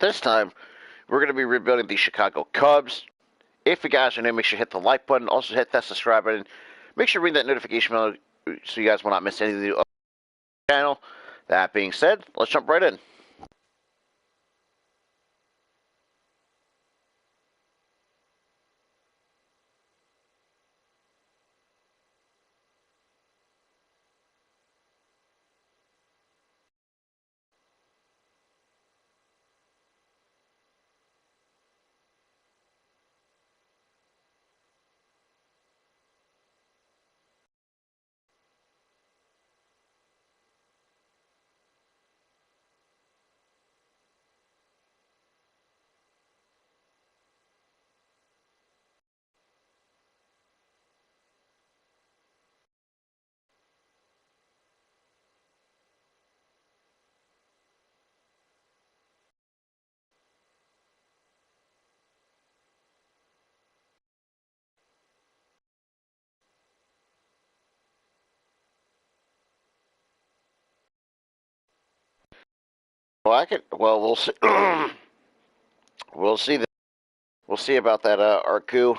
This time, we're going to be rebuilding the Chicago Cubs. If you guys are new, make sure to hit the like button. Also, hit that subscribe button. Make sure to ring that notification bell so you guys will not miss anything of the channel. That being said, let's jump right in. Well, we'll see. we'll see. We'll see about that Arku.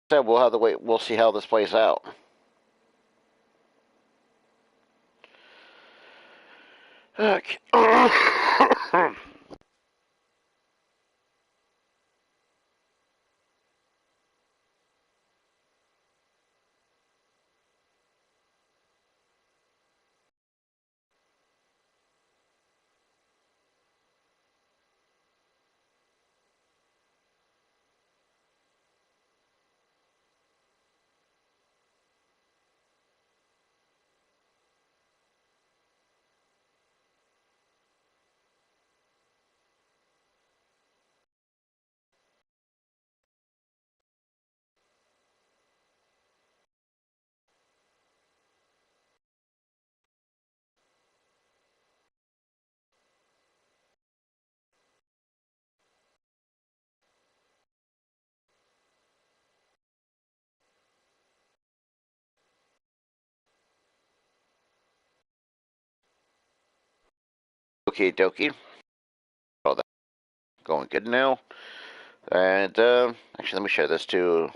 We'll have to wait. We'll see how this plays out. Okay. Okay, dokie. Oh, that's going good now. And actually, let me share this too.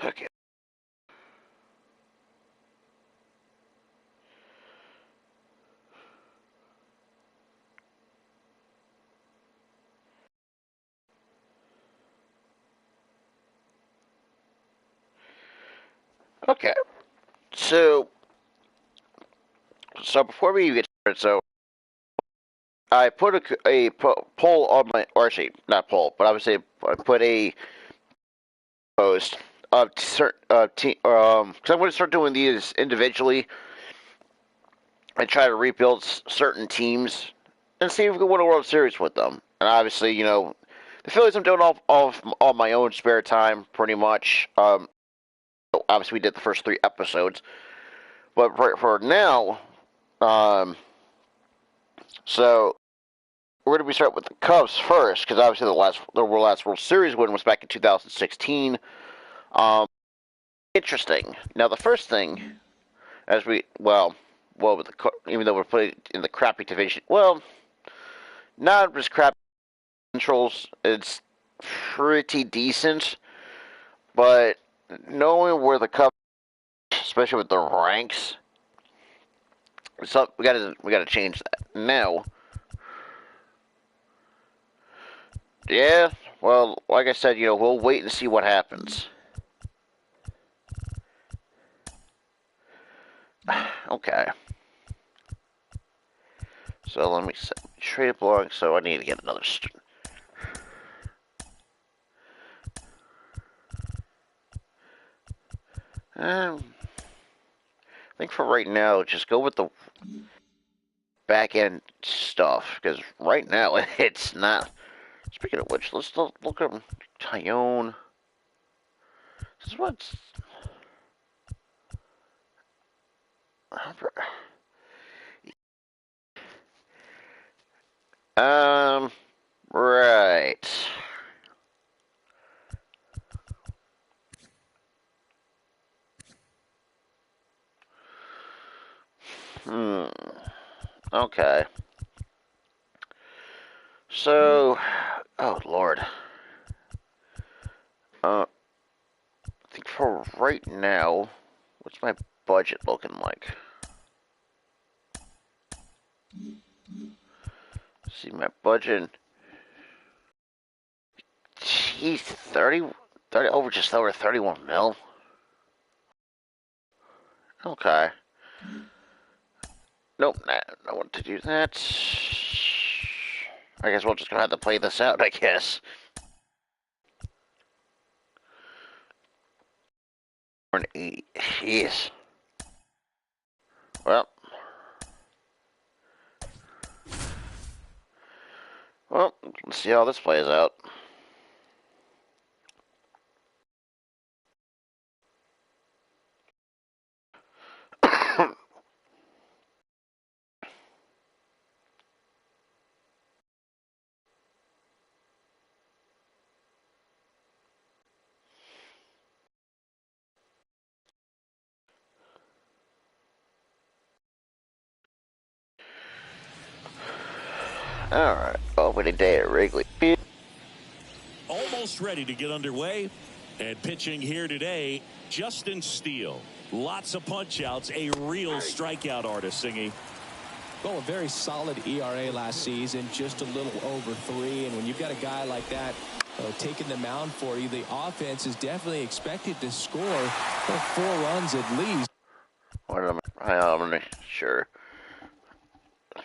Okay. Okay. So before we get started, I put a poll on my, or actually not poll, but I would say I put a post of certain because I'm going to start doing these individually and try to rebuild certain teams and see if we can win a World Series with them. And obviously, the Phillies I'm doing all my own spare time, pretty much. Obviously, we did the first 3 episodes, but for now, so we're going to be starting with the Cubs first because obviously the last World Series win was back in 2016. Interesting. Now, the first thing, as with even though we're putting in the crappy division, well, not as crappy controls. It's pretty decent, but knowing where the Cubs, especially with the ranks, so we gotta change that now. Yeah, well, like I said, we'll wait and see what happens. Okay. So let me set trade blog. So I need to get another. I think for right now, just go with the back end stuff because right now it's not. Speaking of which, let's look at Tyone. This is what's. Right. Okay. So, oh Lord. I think for right now, what's my budget looking like? See my budget. Jeez, 30 over just over 31 mil. Okay. Nope, no one to do that. I guess we'll just gonna have to play this out, I guess. An 80. Jeez. Well, let's see how this plays out. Alright, opening day at Wrigley. Almost ready to get underway. And pitching here today, Justin Steele. Lots of punch-outs, a real strikeout artist, Singy. Well, a very solid ERA last season, just a little over 3. And when you've got a guy like that taking the mound for you, the offense is definitely expected to score 4 runs at least. What am I? Sure.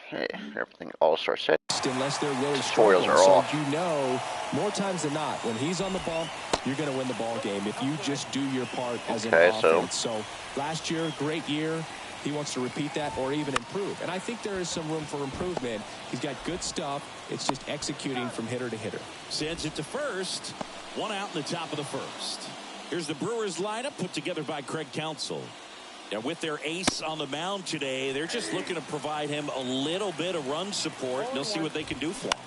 Hey, everything all starts set. Unless they're really Tutorials struggling. are So off. you know, more times than not, when he's on the ball, you're going to win the ball game if you just do your part as an offense. So last year, great year. He wants to repeat that or even improve. And I think there is some room for improvement. He's got good stuff. It's just executing from hitter to hitter. Sends it to first. 1 out in the top of the first. Here's the Brewers lineup put together by Craig Counsell. Now, with their ace on the mound today, they're just looking to provide him a little bit of run support. They'll see what they can do for him.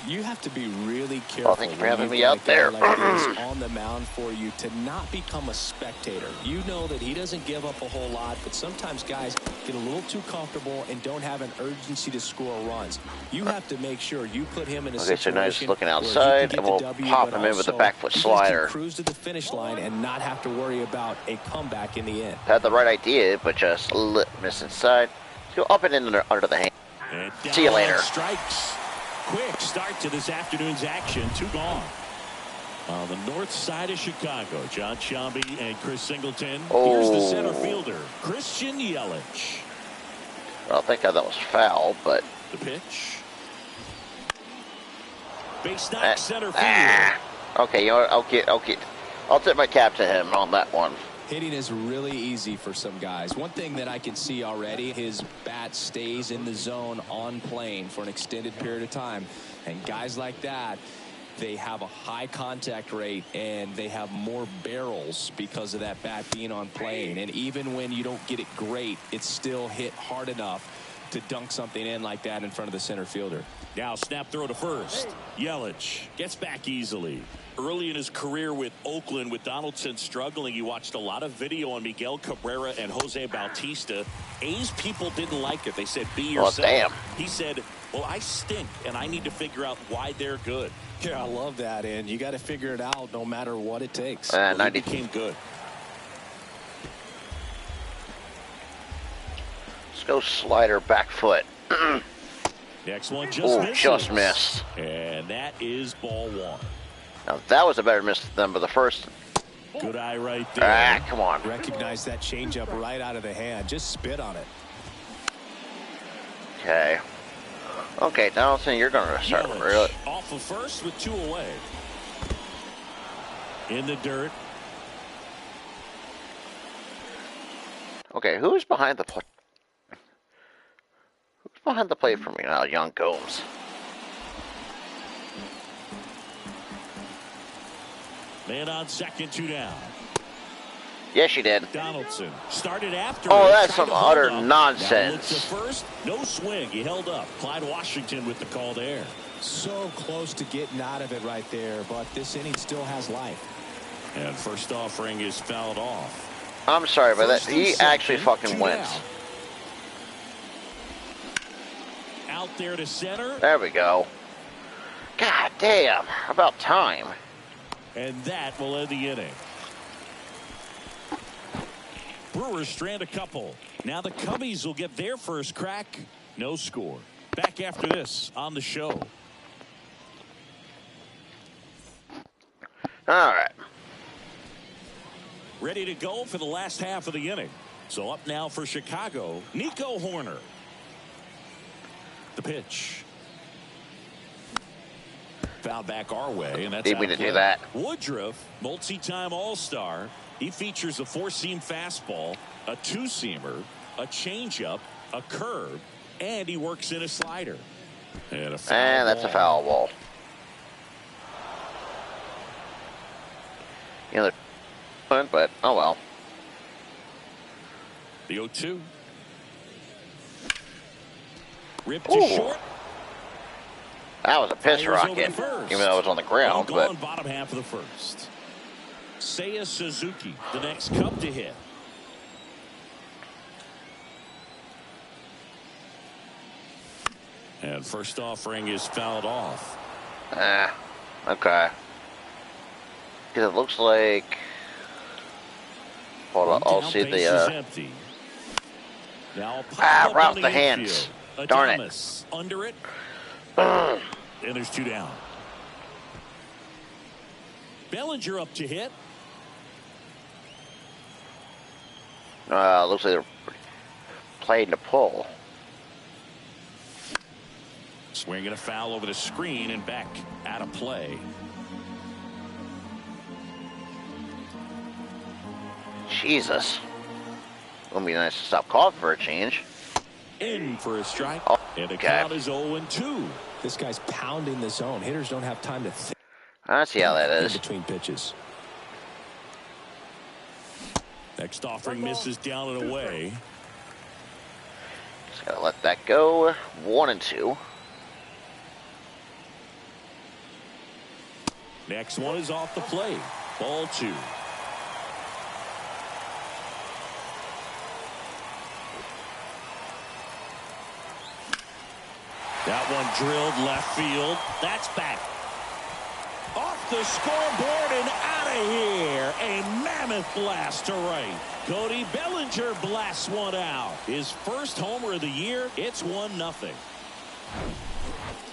You have to be really careful. Thank you for having me out there. Like this on the mound for you to not become a spectator. You know that he doesn't give up a whole lot, but sometimes guys get a little too comfortable and don't have an urgency to score runs. You have to make sure you put him in a situation. So now just looking outside, and we'll pop him in with the back foot slider. Cruise to the finish line and not have to worry about a comeback in the end. Had the right idea, but just miss inside. Let's go up and in under the hand. See you later. Strikes. Quick start to this afternoon's action. 2 gone. On the north side of Chicago, John Sciambi and Chris Singleton. Here's the center fielder, Christian Yelich. Well, thank God that was foul, but the pitch. Base knock center field. Okay, you know what? I'll tip my cap to him on that one. Hitting is really easy for some guys. One thing that I can see already, his bat stays in the zone on plane for an extended period of time. And guys like that, they have a high contact rate and they have more barrels because of that bat being on plane. And even when you don't get it great, it's still hit hard enough to dunk something in like that in front of the center fielder. Now snap throw to first. Yelich gets back easily. Early in his career with Oakland, with Donaldson struggling, he watched a lot of video on Miguel Cabrera and Jose Bautista. A's people didn't like it. They said, be yourself. Well, damn. He said, well, I stink, and I need to figure out why they're good. Yeah, I love that, and you got to figure it out no matter what it takes. He became good. Let's go slider, back foot. Next one just missed. And that is ball 1. Now that was a better miss than the first. Good eye right there. Come on. Recognize that changeup right out of the hand. Just spit on it. Okay, Donaldson, you're going to start really. Off of first with 2 away. In the dirt. Okay, who's behind the plate? Who's behind the plate for me now? Young Gomes. Man on second, 2 down. Yes, you did. Donaldson started after. Oh, it, that's tried some to hold utter up. nonsense. Now looks at first, no swing. He held up. Clyde Washington with the call there. So close to getting out of it right there, but this inning still has life. And first offering is fouled off. I'm sorry, but that First and he actually second, fucking 2 wins. down. Out there to center. There we go. God damn, about time. And that will end the inning. Brewers strand a couple. Now the Cubbies will get their first crack. No score. Back after this on the show. All right. Ready to go for the last half of the inning. So up now for Chicago, Nico Horner. The pitch. Foul back our way, and that's Need me to do that. Woodruff, multi-time All-Star. He features a four-seam fastball, a two-seamer, a changeup, a curve, and he works in a slider. And that's a foul ball. You know, but oh well. The 0-2. Ripped Ooh. to short. That was a piss Fires over rocket, to first. even though it was on the ground. Gone But bottom half of the first. Seiya Suzuki, the next Cub to hit. And first offering is fouled off. okay. Because it looks like. Hold on, I'll see the. Empty. Now Right off the hands. Darn it. Under it. And there's 2 down. Bellinger up to hit. Looks like they're playing to pull. Swinging a foul over the screen and back out of play. Jesus. Wouldn't be nice to stop calling for a change. In for a strike. Oh, and the okay. count is 0-2. This guy's pounding the zone. Hitters don't have time to think. I see how that is. In between pitches. Next offering misses down and away. Just gotta let that go. 1-2. Next one is off the plate. Ball 2. That one drilled left field. That's back. Off the scoreboard and out of here. A mammoth blast to right. Cody Bellinger blasts one out. His first homer of the year. It's 1-0.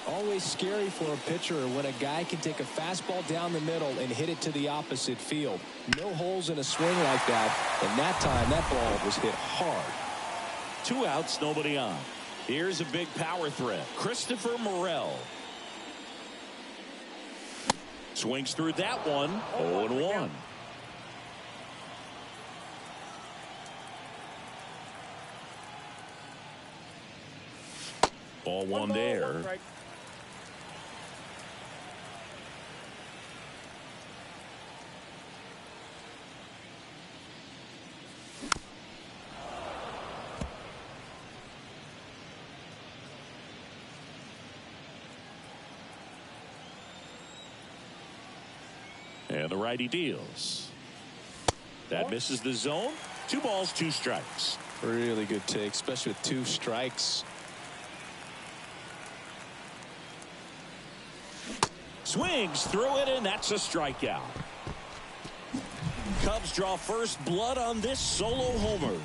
Always scary for a pitcher when a guy can take a fastball down the middle and hit it to the opposite field. No holes in a swing like that. And that time, that ball was hit hard. 2 outs, nobody on. Here's a big power threat. Christopher Morel. Swings through that one. 0-1. Ball 1 there. And the righty deals. That misses the zone. 2 balls, 2 strikes. Really good take, especially with 2 strikes. Swings through it, and that's a strikeout. Cubs draw first blood on this solo homer.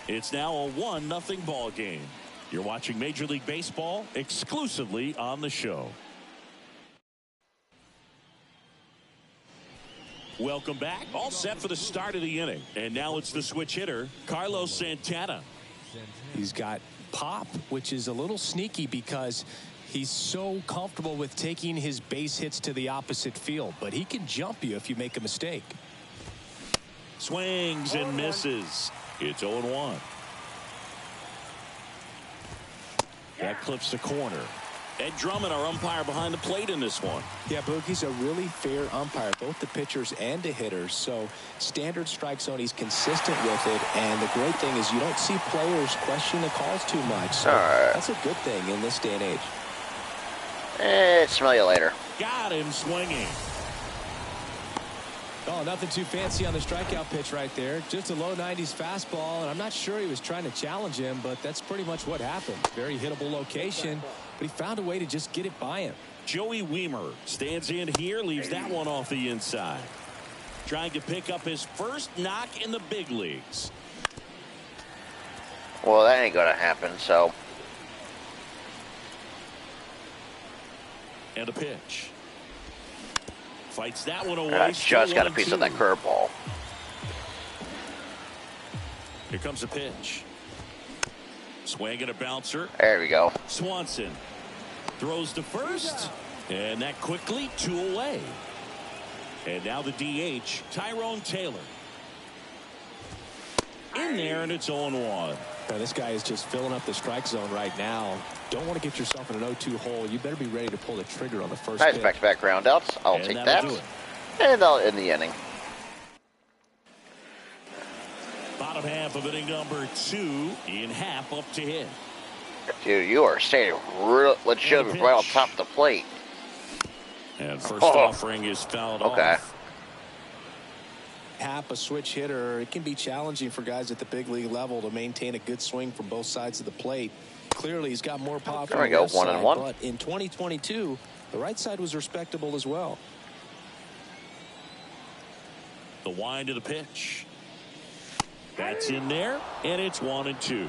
It's now a 1-0 ball game. You're watching Major League Baseball exclusively on the show. Welcome back. All set for the start of the inning. And now it's the switch hitter, Carlos Santana. He's got pop, which is a little sneaky because he's so comfortable with taking his base hits to the opposite field. But he can jump you if you make a mistake. Swings and misses. It's 0-1. That clips the corner. Ed Drummond, our umpire behind the plate in this one. Yeah, Boog, he's a really fair umpire, both the pitchers and the hitters. So standard strike zone, he's consistent with it. And the great thing is you don't see players question the calls too much. So that's a good thing in this day and age. Smell you later. Got him swinging. Oh, nothing too fancy on the strikeout pitch right there. Just a low 90s fastball, and I'm not sure he was trying to challenge him, but that's pretty much what happened. Very hittable location, but he found a way to just get it by him. Joey Wiemer stands in here, leaves that one off the inside. Trying to pick up his first knock in the big leagues. Well, that ain't gonna happen, so. And a pitch. Fights that one away. I just got a piece of that curveball. Here comes a pitch. Swing and a bouncer. There we go. Swanson throws to first. And that quickly 2 away. And now the DH, Tyrone Taylor. In there, and it's 0-1. Now, this guy is just filling up the strike zone right now. Don't want to get yourself in an 0-2 hole. You better be ready to pull the trigger on the first nice pitch. back-to-back ground outs. I'll And take that'll that. do it. And I'll end the inning. Bottom half of inning number 2 in half up to hit. Dude, you are standing real legitimately right on top of the plate. And first offering is fouled off. Half a switch hitter, it can be challenging for guys at the big league level to maintain a good swing from both sides of the plate. Clearly, he's got more pop from There we the go, left 1-1. side, but in 2022, the right side was respectable as well. The wind of the pitch. That's in there, and it's 1-2.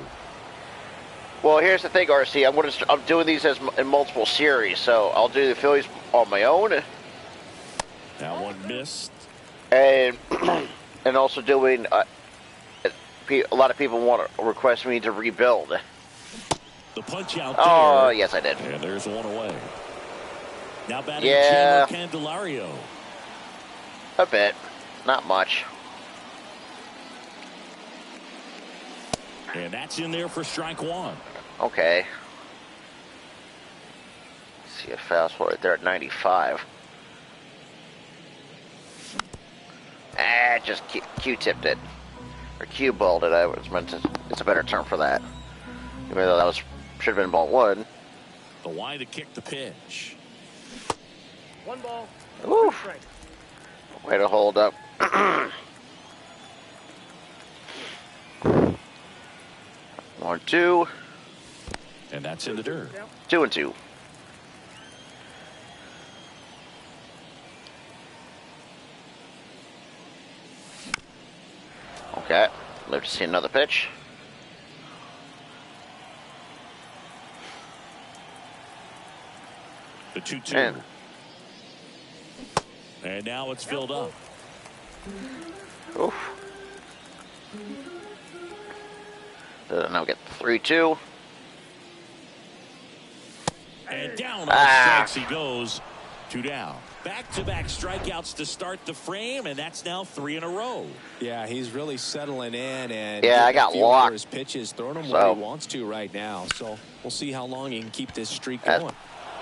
Well, here's the thing, RC. I'm doing these in multiple series, so I'll do the Phillies on my own. That one missed. And and also doing a lot of people want to request me to rebuild. The punch out there. Oh, yes, I did. And there's one away. Now batting Yeah. Chandler Candelario. A bit. Not much. And that's in there for strike 1. Okay. See a fastball right there at 95. Just Q-tipped it. Or Q-balled it. I was meant to. It's a better term for that. Even though that should have been ball 1. The wide to kick the pitch. 1 ball. Oof. Way to hold up. 1-2. And that's in the dirt. 2-2. Okay. Live to see another pitch. The 2-2. And And now it's filled up. oof. Now we get 3-2. And down on strikes he goes. 2 down. Back-to-back strikeouts to start the frame, and that's now 3 in a row. Yeah, he's really settling in, and Yeah, I got feel for locked. his pitches, throwing them So- where he wants to right now. So we'll see how long he can keep this streak going.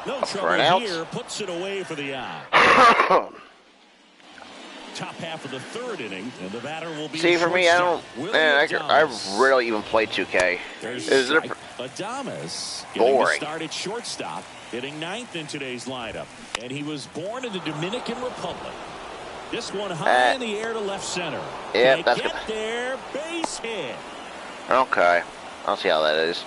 No for an trouble out. here. Puts it away for the out. Top half of the 3rd inning, and the batter will be. See, for me, I don't. William I Adames. rarely even play 2K. There's Is it Adames getting the boring? start at shortstop, hitting 9th in today's lineup, and he was born in the Dominican Republic. This one high in the air to left center. Yeah, They that's get good. there, base hit. Okay, I'll see how that is.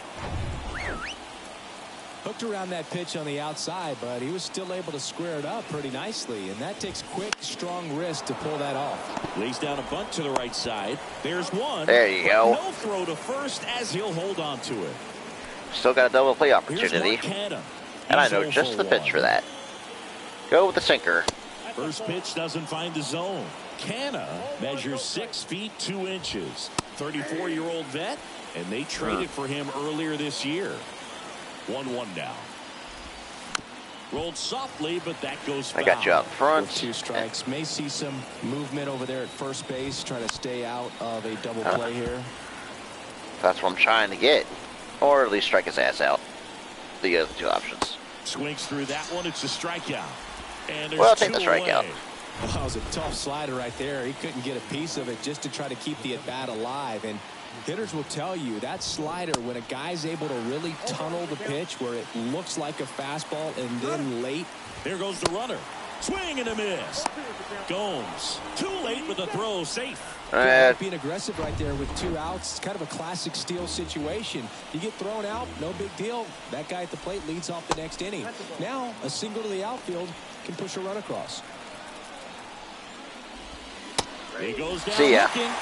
Hooked around that pitch on the outside, but he was still able to square it up pretty nicely, and that takes quick, strong wrist to pull that off. Lays down a bunt to the right side. There's one. There you but go. No throw to first as he'll hold on to it. Still got a double play Here's opportunity, Mark Canha. and I He's know 0 just for the pitch 1. for that. Go with the sinker. First pitch doesn't find the zone. Canha measures 6 feet 2 inches. 34-year-old vet, and they traded for him earlier this year. 1-1 now. Rolled softly, but that goes foul. I got you out front. With 2 strikes. May see some movement over there at first base, trying to stay out of a double play here. That's what I'm trying to get, or at least strike his ass out. The other 2 options. Swings through that one. It's a strikeout. And there's Well, I'll take two the strikeout. away. Well, that was a tough slider right there. He couldn't get a piece of it just to try to keep the at-bat alive. And hitters will tell you that slider, when a guy's able to really tunnel the pitch where it looks like a fastball and then late. There goes the runner. Swing and a miss. Gomes too late with the throw. Safe. Being aggressive right there with 2 outs. It's kind of a classic steal situation. You get thrown out, no big deal. That guy at the plate leads off the next inning. Now a single to the outfield can push a run across. He goes down. See ya. Looking.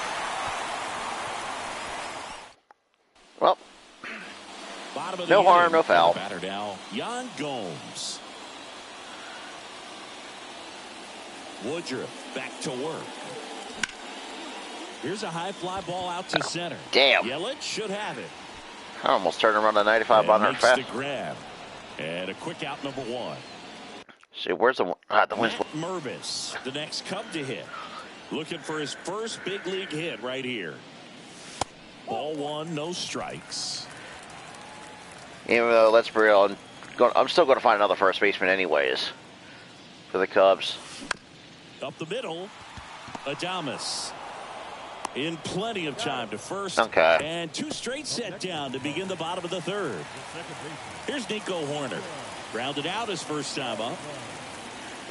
Well, Bottom of the no harm, inning. no foul. Batter now, Yan Gomes. Woodruff back to work. Here's a high fly ball out to center. Damn. Yelich should have it. I almost turned around a 95 on her Makes fast. the grab. And a quick out, number 1. See, where's the wind's Matt Mervis, the next Cub to hit. Looking for his first big league hit right here. Ball 1, no strikes. Even though, let's be real, I'm still going to find another first baseman anyways for the Cubs. Up the middle, Adames. In plenty of time to first. Okay. And 2 straight set down to begin the bottom of the 3rd. Here's Nico Horner. Grounded out his first time up.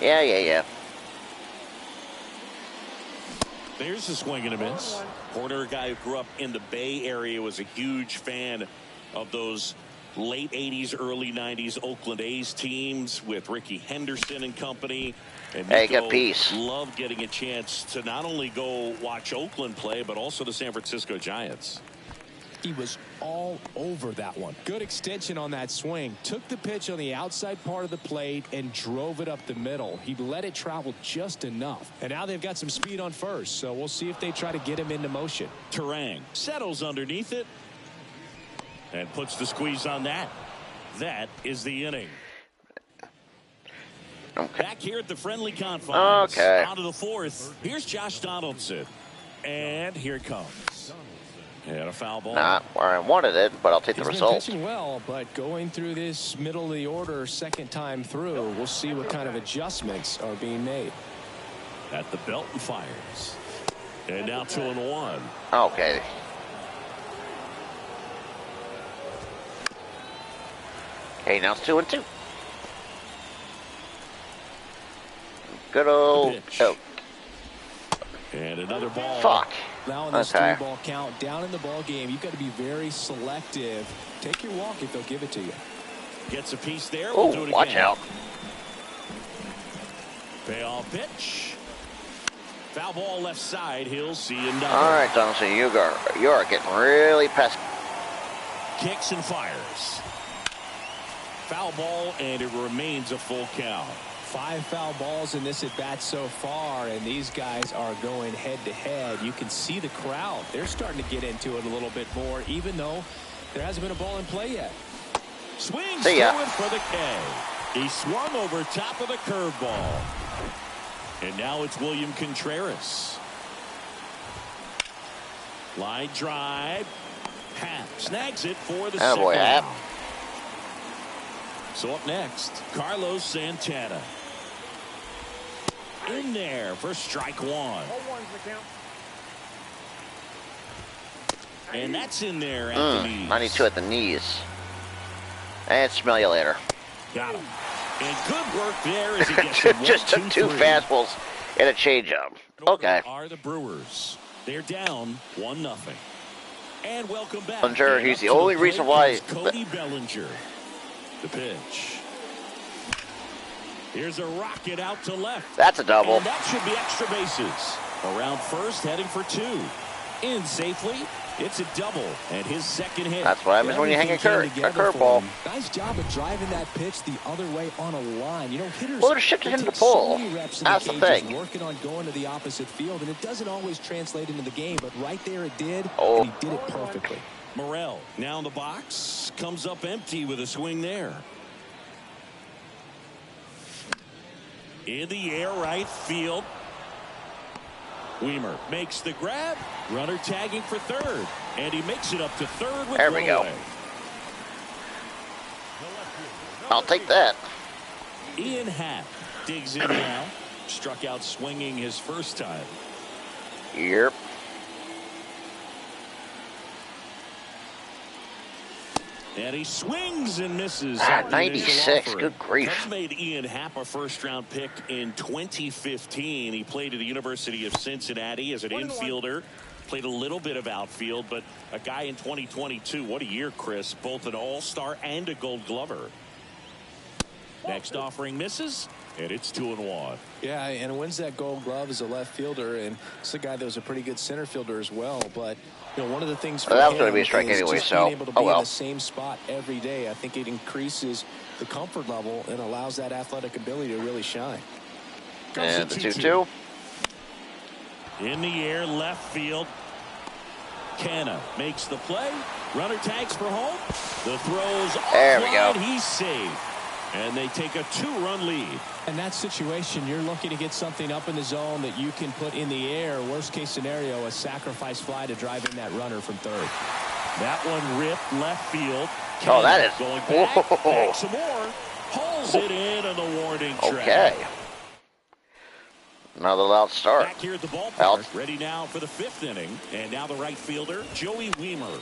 Yeah. There's the swing and a miss. Horner, a guy who grew up in the Bay Area, was a huge fan of those late 80s, early 90s Oakland A's teams with Ricky Henderson and company. And Hey, Nico good piece. loved getting a chance to not only go watch Oakland play, but also the San Francisco Giants. He was all over that one. Good extension on that swing. Took the pitch on the outside part of the plate and drove it up the middle. He let it travel just enough. And now they've got some speed on first, so we'll see if they try to get him into motion. Terang settles underneath it and puts the squeeze on that. That is the inning. Okay. Back here at the friendly confines. Okay. On to the 4th. Here's Josh Donaldson. And here it comes. And a foul ball. Not where I wanted it, but I'll take the He's been result. pitching well, but going through this middle of the order second time through, we'll see what kind of adjustments are being made. At the belt and fires. And now 2-1. Okay. Okay, now it's 2-2. Good old. Oh, And another ball. fuck. Now in this Okay. 3-ball count, down in the ball game, you've got to be very selective. Take your walk if they'll give it to you. Gets a piece there. Oh, We'll do it again. watch out. Payoff pitch. Foul ball left side. He'll see another. All right, Donaldson, you are getting really pesky. Kicks and fires. Foul ball, and it remains a full count. 5 foul balls in this at bat so far, and these guys are going head to head. You can see the crowd. They're starting to get into it a little bit more, even though there hasn't been a ball in play yet. Swings See ya. through it for the K. He swung over top of the curveball. And now it's William Contreras. Line drive. Happ snags it for the second Attaboy, Happ. out. So up next, Carlos Santana. In there for strike 1. And that's in there at the knees. 92 at the knees. And smell you later. Got him. And good work there as he gets it. Just took 2 fastballs and a changeup. Okay. Are the Brewers. They're down 1-0. And welcome back. Bellinger, And he's up the to only plate reason why- comes Cody Bellinger. The pitch. Here's a rocket out to left. That's a double. And that should be extra bases. Around first, heading for 2. In safely. It's a double. And his second hit. That's what happens when you hang a Everything came together for curveball. him. Nice job of driving that pitch the other way on a line. You know, hitters. Well, they're shifting they him to take pull. So many reps in That's the the cages, thing. working on going to the opposite field, and it doesn't always translate into the game. But right there, it did. Oh. And he did it perfectly. Morel now in the box. Comes up empty with a swing there. In the air, right field. Weimer makes the grab. Runner tagging for third. And he makes it up to third with There we one go. away. I'll take that. Ian Happ digs in now. Struck out swinging his first time. Yep. And he swings and misses. 96. Good grief. Cubs made Ian Happ a first-round pick in 2015. He played at the University of Cincinnati as an infielder. Played a little bit of outfield, but a guy in 2022. What a year, Chris. Both an all-star and a gold glover. Next offering misses, and it's 2-1. Yeah, and wins that gold glove as a left fielder, and it's a guy that was a pretty good center fielder as well. But you know, one of the things for that was him going to be a strike is anyway, just so being able to be in the same spot every day. I think it increases the comfort level and allows that athletic ability to really shine. And the 2-2. In the air, left field. Canna makes the play. Runner tags for home. The throws there we go. He's saved. And they take a 2-run lead. In that situation, you're looking to get something up in the zone that you can put in the air. Worst case scenario, a sacrifice fly to drive in that runner from third. That one ripped left field. Oh, that is going back some more. Pulls it in on the warning track. Okay. Another loud start. Back here at the ballpark, ready now for the 5th inning. And now the right fielder, Joey Wiemer.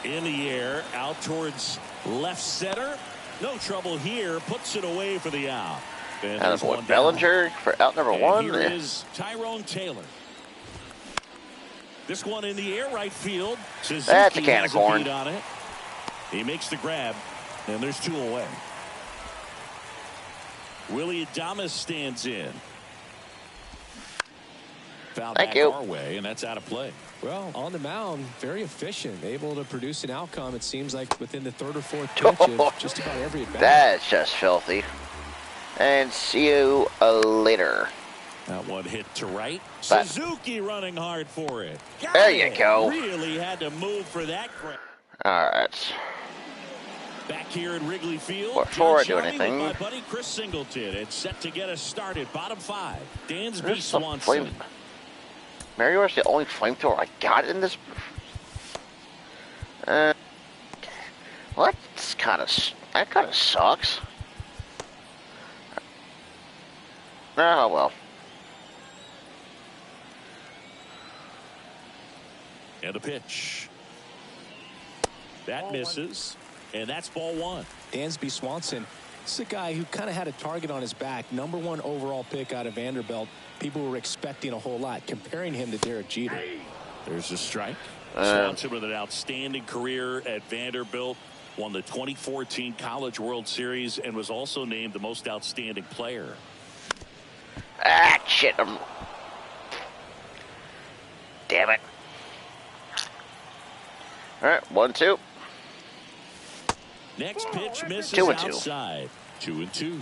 In the air, out towards left center. No trouble here. Puts it away for the out. And there's one Bellinger for out number 1. Here is Tyrone Taylor. This one in the air, right field. Suzuki That's a can of corn. on it. He makes the grab, and there's 2 away. Willie Adames stands in. Foul back our way, and that's out of play. Well, on the mound, very efficient, able to produce an outcome, it seems like, within the 3rd or 4th pitch of just about every at bat. That's just filthy. And see you later. That one hit to right. Suzuki running hard for it. There you go. Really had to move for that. All right. Back here at Wrigley Field. Before I do anything, my buddy Chris Singleton. It's set to get us started. Bottom 5. Dansby Swanson. Mario's the only flamethrower I got in this. Well, that kind of sucks. Oh well. And a pitch. That misses, and that's ball 1. Dansby Swanson. This is a guy who kind of had a target on his back. Number 1 overall pick out of Vanderbilt. People were expecting a whole lot, comparing him to Derek Jeter. There's a strike. Swanson with an outstanding career at Vanderbilt. Won the 2014 College World Series and was also named the most outstanding player. Ah, shit. Damn it. All right, 1-2. Next pitch misses 2-2. outside. 2-2.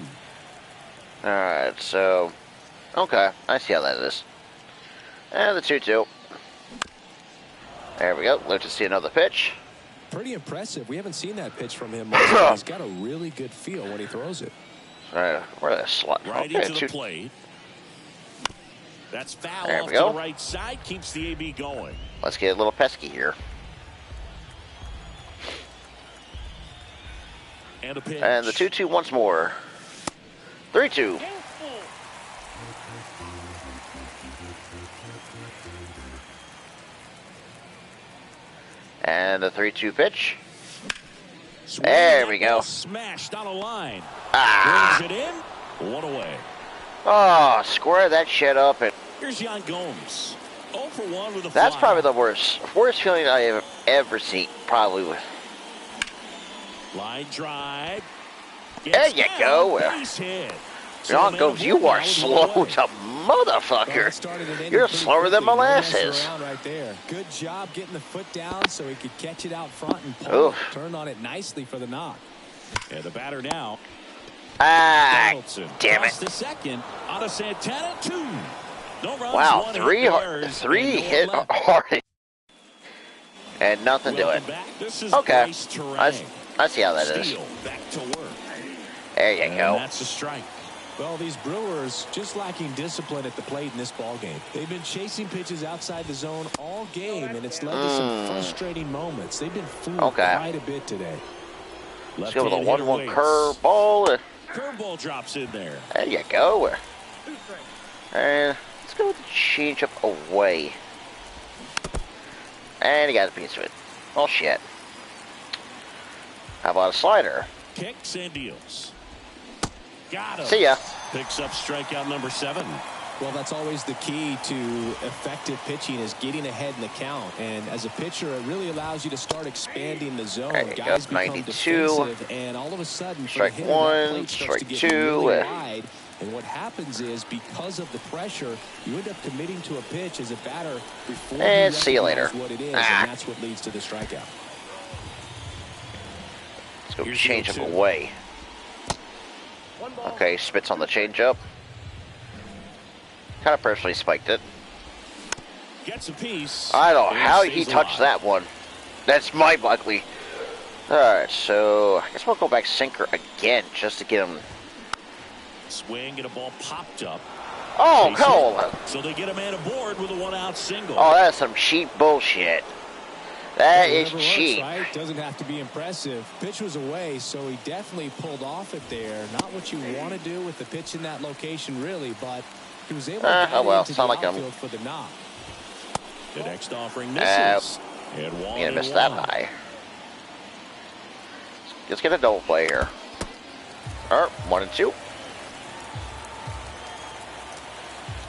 All right, so okay, I see how that is. And the 2-2. There we go. Let's see another pitch. Pretty impressive. We haven't seen that pitch from him much. He's got a really good feel when he throws it. All right, where that slot? Right okay, into the plate. That's foul there off we go. to the right side. Keeps the AB going. Let's get a little pesky here. And a pitch. And the 2-2 once more. 3-2. And the 3-2 pitch. There we go. Smashed on a line. Ah. Brings it in. 1 away. Oh, square that shit up. And here's Yan Gomes. 0 for 1 with a that's fly. probably the worst feeling I have ever seen. Probably with. Line drive. There you go. Base hit. Yan Gomes, you are slow to motherfucker. You're slower than molasses. Right there. Good job getting the foot down so he could catch it out front and pull it. Turned on it nicely for the knock. And the batter now. Ah, Donaldson. damn it. The second out of Santana. 2. No runs, wow, 1 three hit hard. And nothing to it. Okay. I see how that is. Back to work. There you go. That's a strike. Well, these Brewers just lacking discipline at the plate in this ball game. They've been chasing pitches outside the zone all game, and it's led to some frustrating moments. They've been fooled quite a bit today. Let's go with a Left-hand 1-1 hitter curveball. Curveball drops in there. There you go. 2 strikes. And let's go with the changeup away. And he got a piece of it. Oh shit. How about a slider? Kicks and deals. Got him. See ya. Picks up strikeout number 7. Well, that's always the key to effective pitching, is getting ahead in the count. And as a pitcher, it really allows you to start expanding the zone. There you go, Guys become 92. defensive, and all of a sudden, for the Strike hitter, that 1, plate starts strike to get 2. really wide. And what happens is, because of the pressure, you end up committing to a pitch as a batter before And you see you later. recognize what it is, Ah. and that's what leads to the strikeout. Let's go Here's changeup 0-2. away. 1 ball. Okay, spits on the changeup. Kind of personally spiked it. Gets a piece. I don't know and how he stays touched alive. that one. That's mind-boggling. Alright, so I guess we'll go back sinker again just to get him. Swing and a ball popped up. Oh, Chase cool. it. So they get a man aboard with a 1-out single. Oh, that's some cheap bullshit. That is Whatever works, cheap. right? Doesn't have to be impressive. Pitch was away, so he definitely pulled off it there. Not what you want to do with the pitch in that location, really, but he was able to get Oh well, into it's the not like I'm outfield for the knock. The next offering misses. And I'm 1 gonna miss that high. Let's get a double play here. Alright, 1 and 2.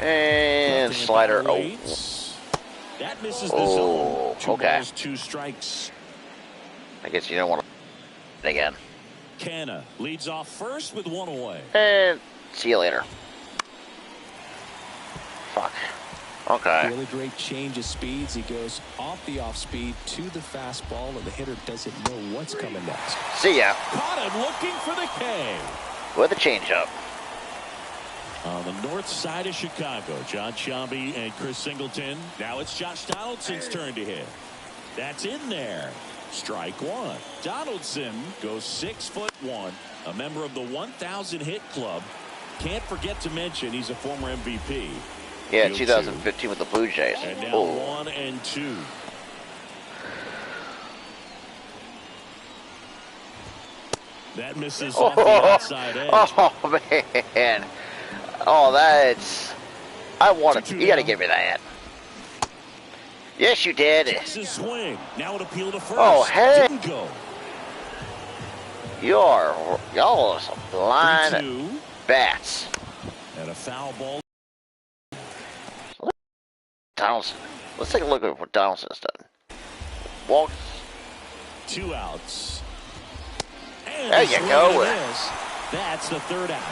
And Nothing slider. but Oh, waits. That misses the Oh, zone. 2 okay. balls, 2 strikes. I guess you don't want to again. Canna leads off first with 1 away. And see you later. Fuck. Okay. Really great change of speeds. He goes off the off speed to the fastball, and the hitter doesn't know what's coming next. See ya. Caught him looking for the K. With a changeup. On the north side of Chicago, John Sciambi and Chris Singleton. Now it's Josh Donaldson's turn to hit. That's in there. Strike 1. Donaldson goes 6'1", a member of the 1,000 hit club. Can't forget to mention he's a former MVP. Yeah, Field 2015 with the Blue Jays. And now Oh. 1 and 2. That misses off the outside edge. Oh, man. Oh, that's... I want it. 2-2 You got to now. give me that. Yes, you did. Texas swing. Now an appeal to first. Oh, hey. Didn't go. Y'all are some blind 3-2. bats. And a foul ball. Donaldson. Let's take a look at what Donaldson's done. Walks. 2 outs. And There a you swing go. and a miss. That's the 3rd out.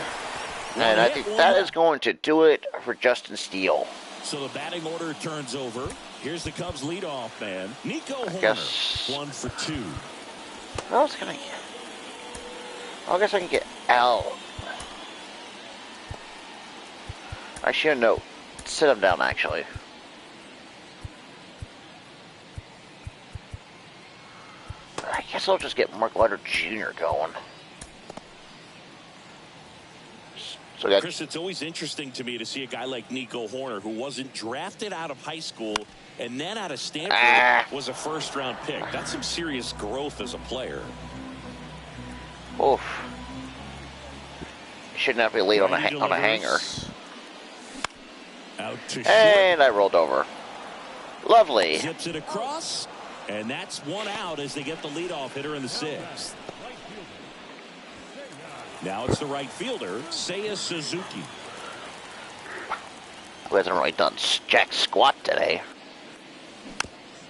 And I think that is going to do it for Justin Steele. So the batting order turns over. Here's the Cubs leadoff man, Nico Horner. guess- 1 for 2. What else can I get? I guess I can get Al. Actually, no. Sit him down, actually. I guess I'll just get Mark Leonard Jr. going. So we got Chris, it's always interesting to me to see a guy like Nico Horner, who wasn't drafted out of high school and then out of Stanford was a first-round pick. That's some serious growth as a player. oof. Shouldn't have to be late on a hanger. Out to short. And I rolled over. Lovely. Zips it across, and that's 1 out as they get the leadoff hitter in the 6th. Now it's the right fielder, Seiya Suzuki. Who hasn't really done jack squat today.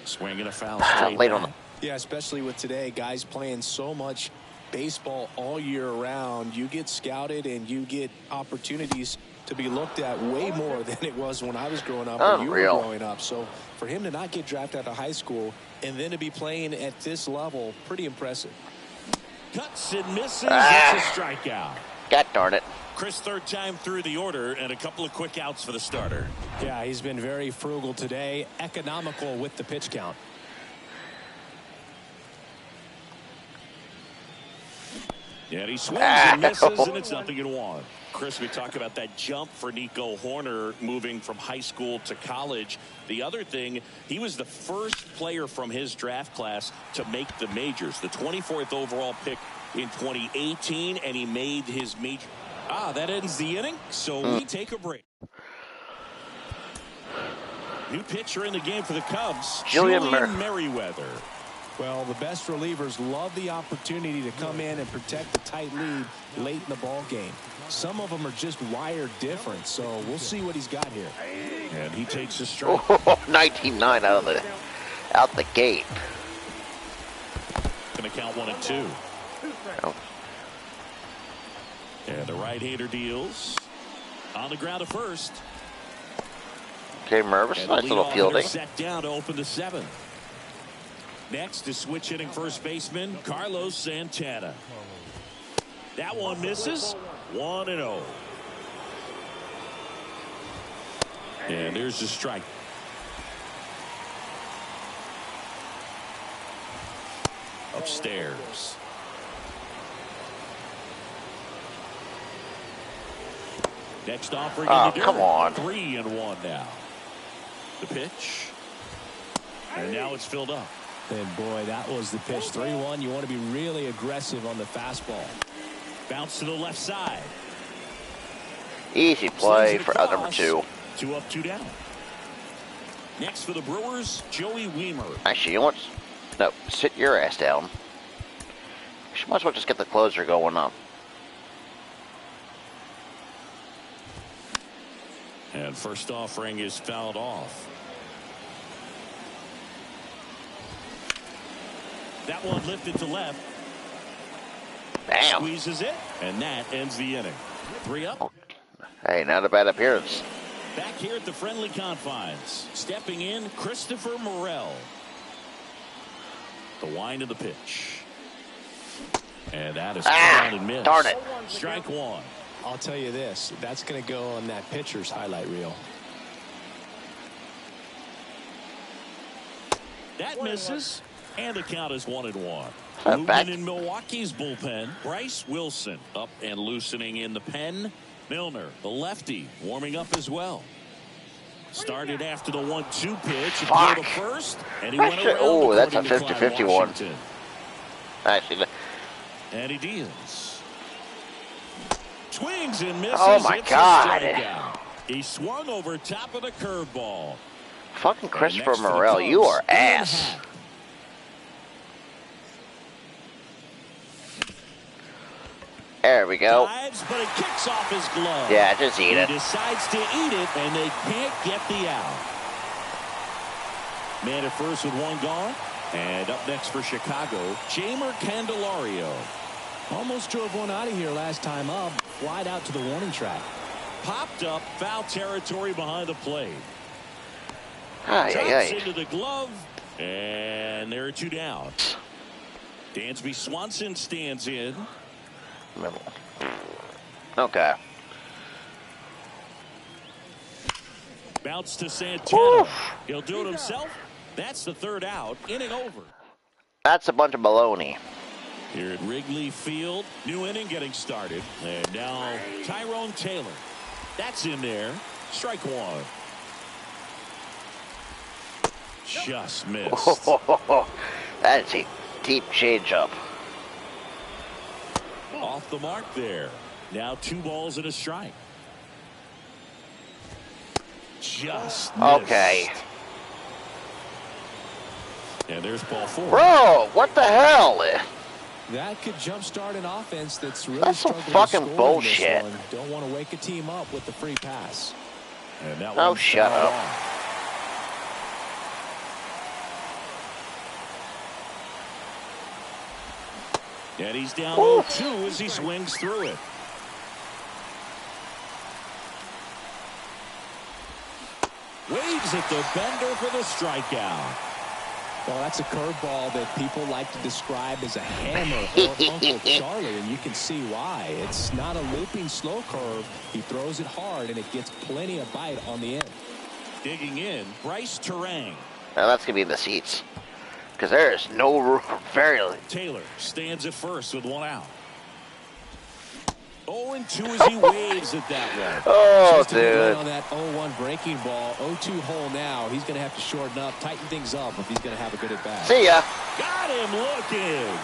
Swinging a foul straight Late on back. Yeah, especially with today, guys playing so much baseball all year round. You get scouted and you get opportunities to be looked at way more than it was when I was growing up or you were Unreal. growing up. So for him to not get drafted out of high school and then to be playing at this level, pretty impressive. Cuts and misses. It's a strikeout. God darn it. Chris, 3rd time through the order, and a couple of quick outs for the starter. Yeah, he's been very frugal today, economical with the pitch count. And he swings and misses, and it's 0-1. Chris, we talk about that jump for Nico Horner moving from high school to college. The other thing, he was the first player from his draft class to make the majors. The 24th overall pick in 2018, and he made his major. That ends the inning, so we take a break. New pitcher in the game for the Cubs, Julian Merriweather. Well, the best relievers love the opportunity to come in and protect the tight lead late in the ball game. Some of them are just wired different, so we'll see what he's got here. And he takes a strike. 19-9 out the gate. Going to count 1-2. Oh. And the right-hander deals on the ground at first. Okay, Mervis, nice little fielding. Set down to open the 7th. Next is switch hitting first baseman Carlos Santana. That one misses. 1-0. And there's the strike. Upstairs. Next offering. Come on. 3-1 now. The pitch. And now it's filled up. And boy, that was the pitch. 3-1. You want to be really aggressive on the fastball. Bounce to the left side. Easy play for number 2. 2 up, 2 down. Next for the Brewers, Joey Weimer. Actually, you want? No, sit your ass down. You might as well just get the closer going on. And first offering is fouled off. That one lifted to left. Damn. Squeezes it, and that ends the inning. 3 up. Hey, not a bad appearance. Back here at the friendly confines. Stepping in, Christopher Morel. The wind of the pitch. And that is caught and missed. Darn it. Strike 1. I'll tell you this, that's going to go on that pitcher's highlight reel. That misses, and the count is 1-1. Back. Movement in Milwaukee's bullpen. Bryce Wilson up and loosening in the pen. Milner, the lefty, warming up as well. Started after the 1-2 pitch. Fuck. To first, and he went around. Oh, that's a according to Clyde 50-51. Washington. Actually, And he deals. Swings and misses. Oh, my It's a God. strikeout. He swung over top of the curveball. fucking Christopher Next for the Morel, Cubs, you are Ian ass. Happ. There we go. Dives, but it kicks off his glove. Yeah, just eat it. He decides to eat it, and they can't get the out. Man at first with 1 gone. And up next for Chicago, Jamer Candelario. Almost drove one out of here last time up. Flied out to the warning track. Popped up, foul territory behind the plate. Ay, Drops ay, ay. into the glove, and there are 2 down. Dansby Swanson stands in. Middle. Okay. Bounce to Santana. Oof. He'll do it himself. That's the 3rd out. Inning over. That's a bunch of baloney. Here at Wrigley Field, new inning getting started. And now Tyrone Taylor. That's in there. Strike 1. Just missed. That is a deep changeup. Off the mark there. Now 2 balls and a strike. Just missed. Okay. And there's ball 4. Bro, what the hell? That could jumpstart an offense that's really That's some struggling fucking to score bullshit. in this one. Don't want to wake a team up with the free pass. And that Oh, one's shut fouled up. off. And he's down 0-2 as he swings through it. Waves at the bender for the strikeout. Well, that's a curveball that people like to describe as a hammer or Uncle Charlie, and you can see why. It's not a looping slow curve. He throws it hard, and it gets plenty of bite on the end. Digging in, Bryce Terang. Now that's going to be in the seats. Because there is no room. Taylor stands at first with 1 out. 0-2 as he waves at that one. Oh, Just to get dude. on that 0-1 breaking ball, 0-2 hole now. He's going to have to shorten up, tighten things up if he's going to have a good at bat. See ya. Got him looking.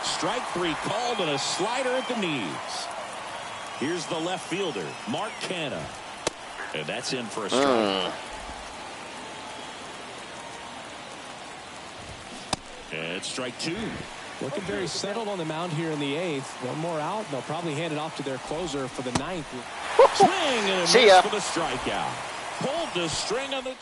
Strike 3 called and a slider at the knees. Here's the left fielder, Mark Canha. And that's in for a strike. And strike 2. Looking very settled on the mound here in the 8th. One more out, and they'll probably hand it off to their closer for the 9th. Swing and a miss for the strikeout. Pulled the string on the...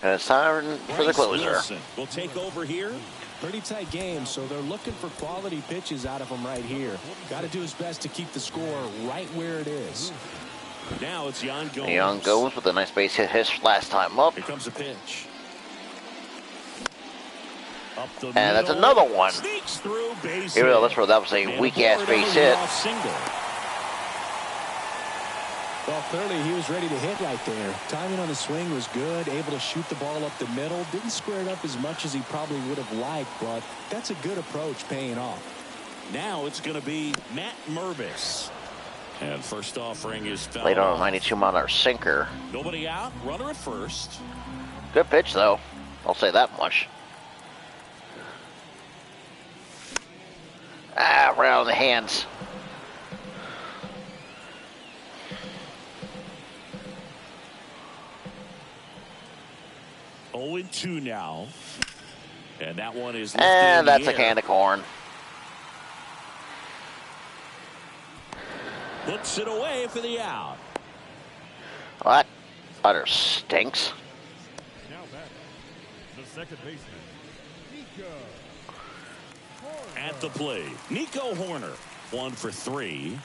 And it's time for the closer. Wilson will take over here. Pretty tight game, so they're looking for quality pitches out of him right here. Got to do his best to keep the score right where it is. Now it's Yan Gomes. Yan Gomes with a nice base hit his last time up. Here comes a pitch. Up the And that's middle. another one. Sneaks through, base Here we go. hit. That's where that was a weak-ass base hit. Single. Well, clearly he was ready to hit right there. Timing on the swing was good, able to shoot the ball up the middle. Didn't square it up as much as he probably would have liked, but that's a good approach paying off. Now it's going to be Matt Mervis. And first offering is fouled Laid on a off. 92-mile-an-hour sinker. Nobody out. Runner at first. Good pitch, though. I'll say that much. Ah, right on the hands. Oh and 2 now. And that one is And that's in the a can of corn. Puts it away for the out. Well, that utter stinks. Now back, the second baseman, Nico. At the plate, Nico Horner, 1 for 3.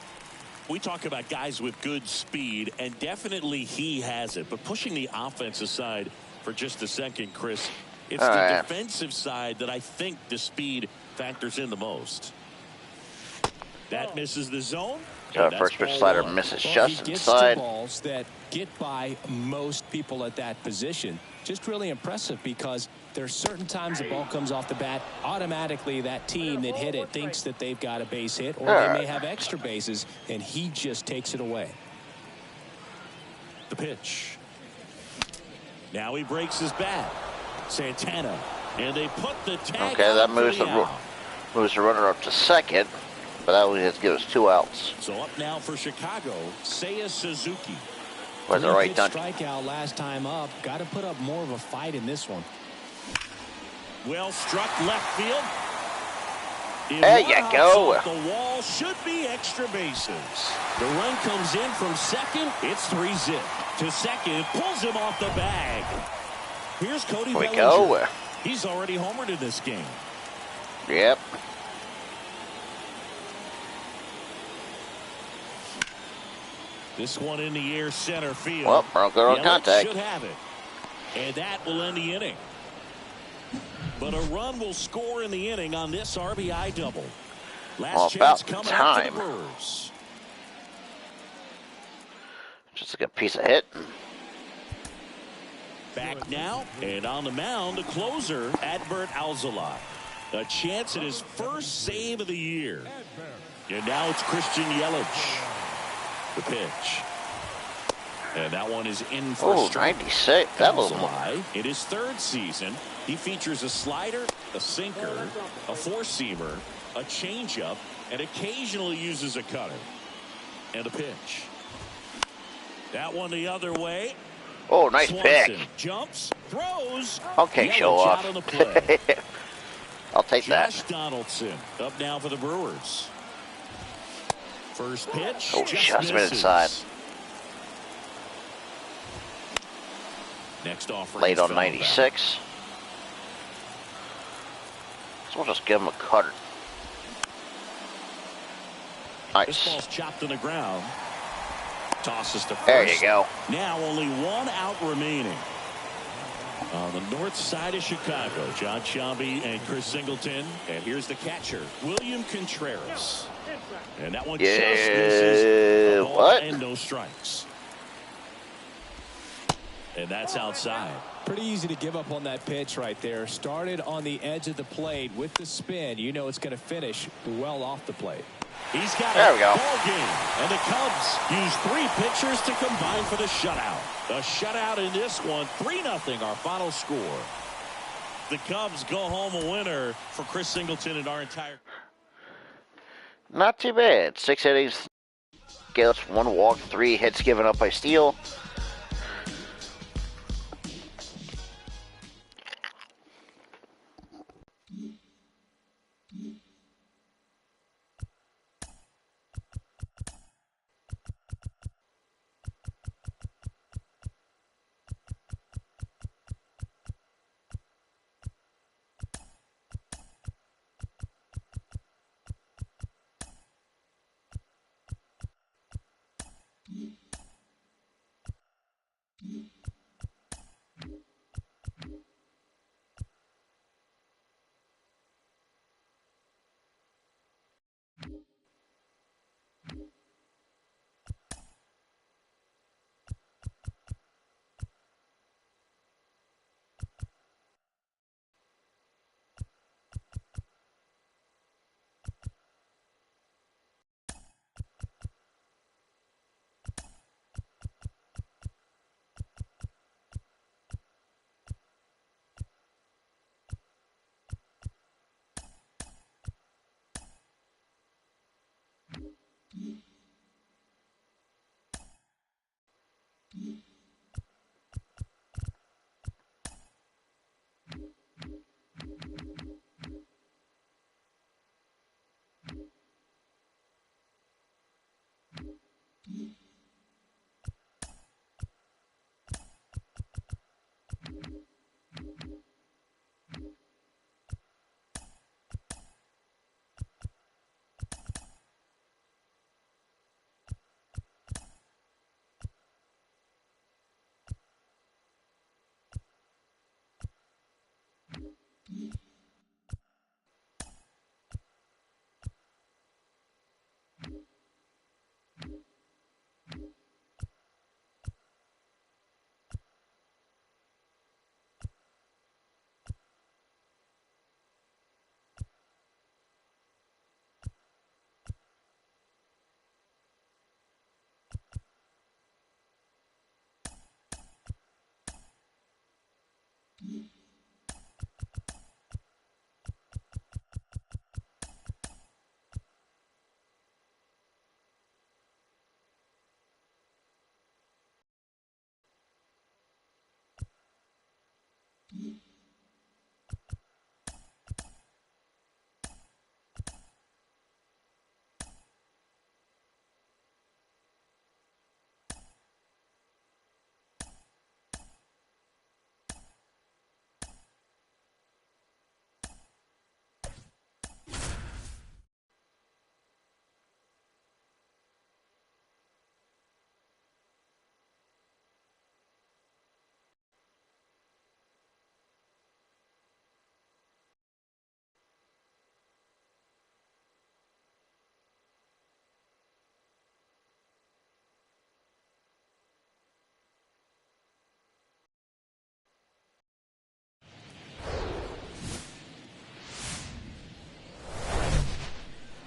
We talk about guys with good speed, and definitely he has it. But pushing the offense aside for just a second, Chris, it's the defensive side that I think the speed factors in the most. That misses the zone. First pitch slider misses just he gets inside. to balls that get by most people at that position. Just really impressive because there's certain times the ball comes off the bat, automatically that team that hit it thinks that they've got a base hit, or they may have extra bases, and he just takes it away. The pitch. Now he breaks his bat. Santana. And they put the tag Okay, that on moves for moves the runner up to second, but that only has to give us 2 outs. So up now for Chicago, Seiya Suzuki. Was it right done? Strikeout last time up. Got to put up more of a fight in this one. Well struck left field. There you go. Off the wall should be extra bases. The run comes in from second. It's 3-zip. To second, pulls him off the bag. Here's Cody Bellinger. Go. He's already homered in this game. Yep. This one in the air center field. Well, we're good on Yelich contact. should have it. And that will end the inning. But a run will score in the inning on this RBI double. Last chance coming up for the Brewers. Just a good piece of hit. Back now, and on the mound, the closer, Adbert Alzolay. A chance at his first save of the year. And now it's Christian Yelich. The pitch. And that one is in for a strike. 96. That was Alzolay, in his 3rd season, he features a slider, a sinker, a 4-seamer, a changeup, and occasionally uses a cutter. And a pitch. That one the other way. Oh, nice Swanson pick. jumps, throws. Okay, Yelich show out off. on the play. I'll take Josh that. Donaldson up now for the Brewers. First pitch. Oh, just been inside. Next offering. Late on 96. So we'll just give him a cutter. This ball's Nice. chopped on the ground. Tosses to first. There you go. Now only 1 out remaining. On the north side of Chicago, John Sciambi and Chris Singleton. And here's the catcher, William Contreras. And that one just misses. A ball What? and no strikes. And that's outside. Pretty easy to give up on that pitch right there. Started on the edge of the plate with the spin. You know it's going to finish well off the plate. He's got There a we go. ball game. And the Cubs use 3 pitchers to combine for the shutout. A shutout in this one, 3-0 our final score. The Cubs go home a winner for Chris Singleton and our entire... Not too bad. 6 innings, gave us 1 walk, 3 hits given up by Steele.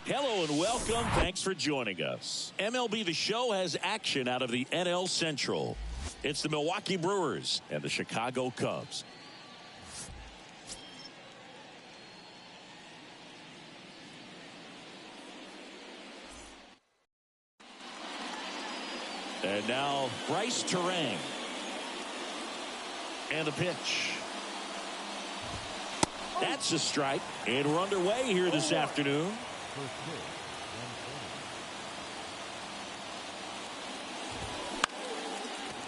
Hello and welcome. Thanks for joining us. MLB The Show has action out of the NL Central. It's the Milwaukee Brewers and the Chicago Cubs. And now Bryce Terang. And the pitch. That's a strike. And we're underway here this afternoon.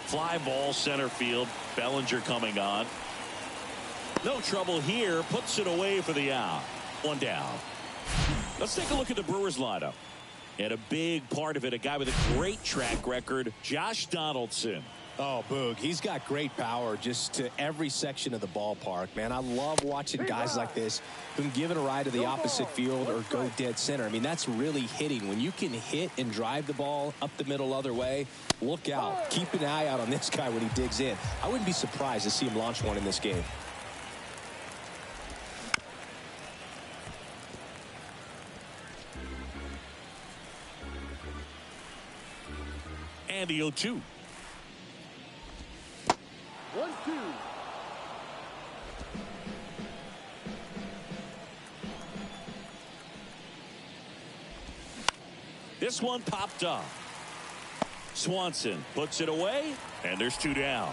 Fly ball center field. Bellinger coming on. No trouble here. Puts it away for the out. 1 down. Let's take a look at the Brewers lineup. And a big part of it, a guy with a great track record, Josh Donaldson. Oh, Boog, he's got great power just to every section of the ballpark, man. I love watching guys like this who can give it a ride to the opposite field or go dead center. I mean, that's really hitting. When you can hit and drive the ball up the middle other way, look out. Keep an eye out on this guy when he digs in. I wouldn't be surprised to see him launch one in this game. And the 0-2. 1-2. This one popped up. Swanson puts it away, and there's 2 down.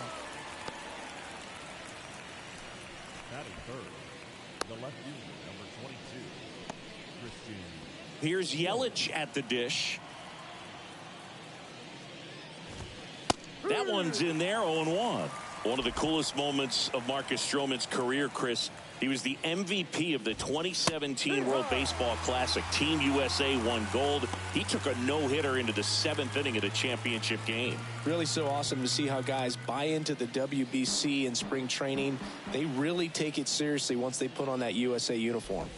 Batting third, the left fielder, number 22, Christian. Here's Yelich at the dish. That one's in there, 0-1. One of the coolest moments of Marcus Stroman's career, Chris. He was the MVP of the 2017 World Baseball Classic. Team USA won gold. He took a no-hitter into the 7th inning of the championship game. Really so awesome to see how guys buy into the WBC in spring training. They really take it seriously once they put on that USA uniform.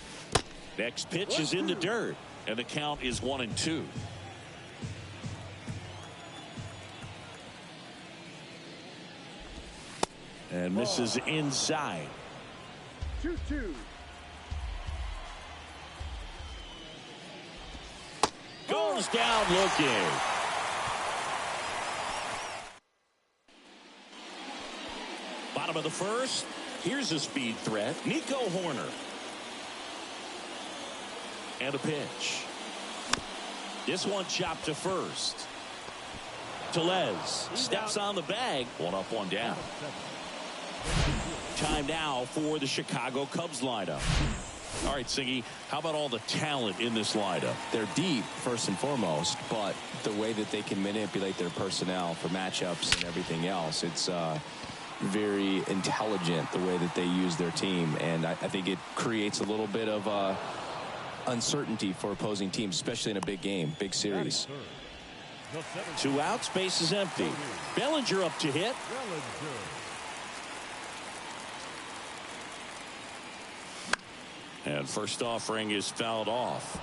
Next pitch is in the dirt, and the count is 1-2. And misses inside. 2-2. Goes down looking. Bottom of the first. Here's a speed threat. Nico Horner. And a pitch. This one chopped to first. Tellez steps on the bag. 1 up, 1 down. Time now for the Chicago Cubs lineup. All right, Siggy, how about all the talent in this lineup? They're deep, first and foremost, but the way that they can manipulate their personnel for matchups and everything else, it's very intelligent the way that they use their team. And I think it creates a little bit of uncertainty for opposing teams, especially in a big game, big series. 2 outs, base is empty. Bellinger up to hit. And first offering is fouled off.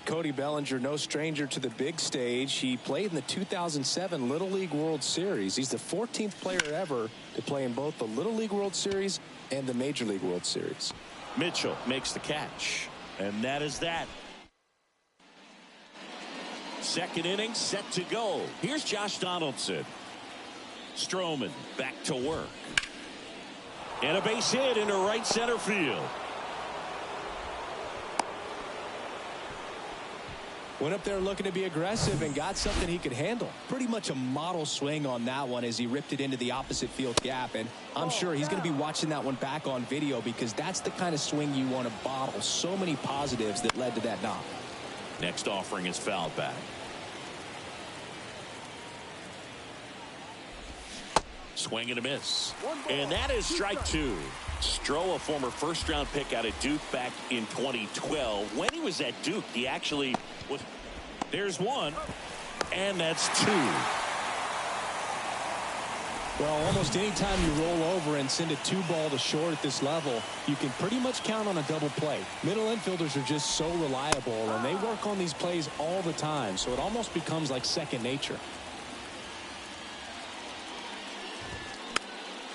Cody Bellinger, no stranger to the big stage. He played in the 2007 Little League World Series. He's the 14th player ever to play in both the Little League World Series and the Major League World Series. Mitchell makes the catch. And that is that. Second inning set to go. Here's Josh Donaldson. Stroman back to work. And a base hit into right center field. Went up there looking to be aggressive and got something he could handle. Pretty much a model swing on that one as he ripped it into the opposite field gap. And I'm sure he's going to be watching that one back on video because that's the kind of swing you want to bottle. So many positives that led to that knock. Next offering is fouled back. Swing and a miss. And that is strike 2. Stroh, a former first-round pick out of Duke back in 2012. When he was at Duke, he actually was. There's 1. And that's 2. Well, almost any time you roll over and send a 2-ball to short at this level, you can pretty much count on a double play. Middle infielders are just so reliable, and they work on these plays all the time, so it almost becomes like second nature.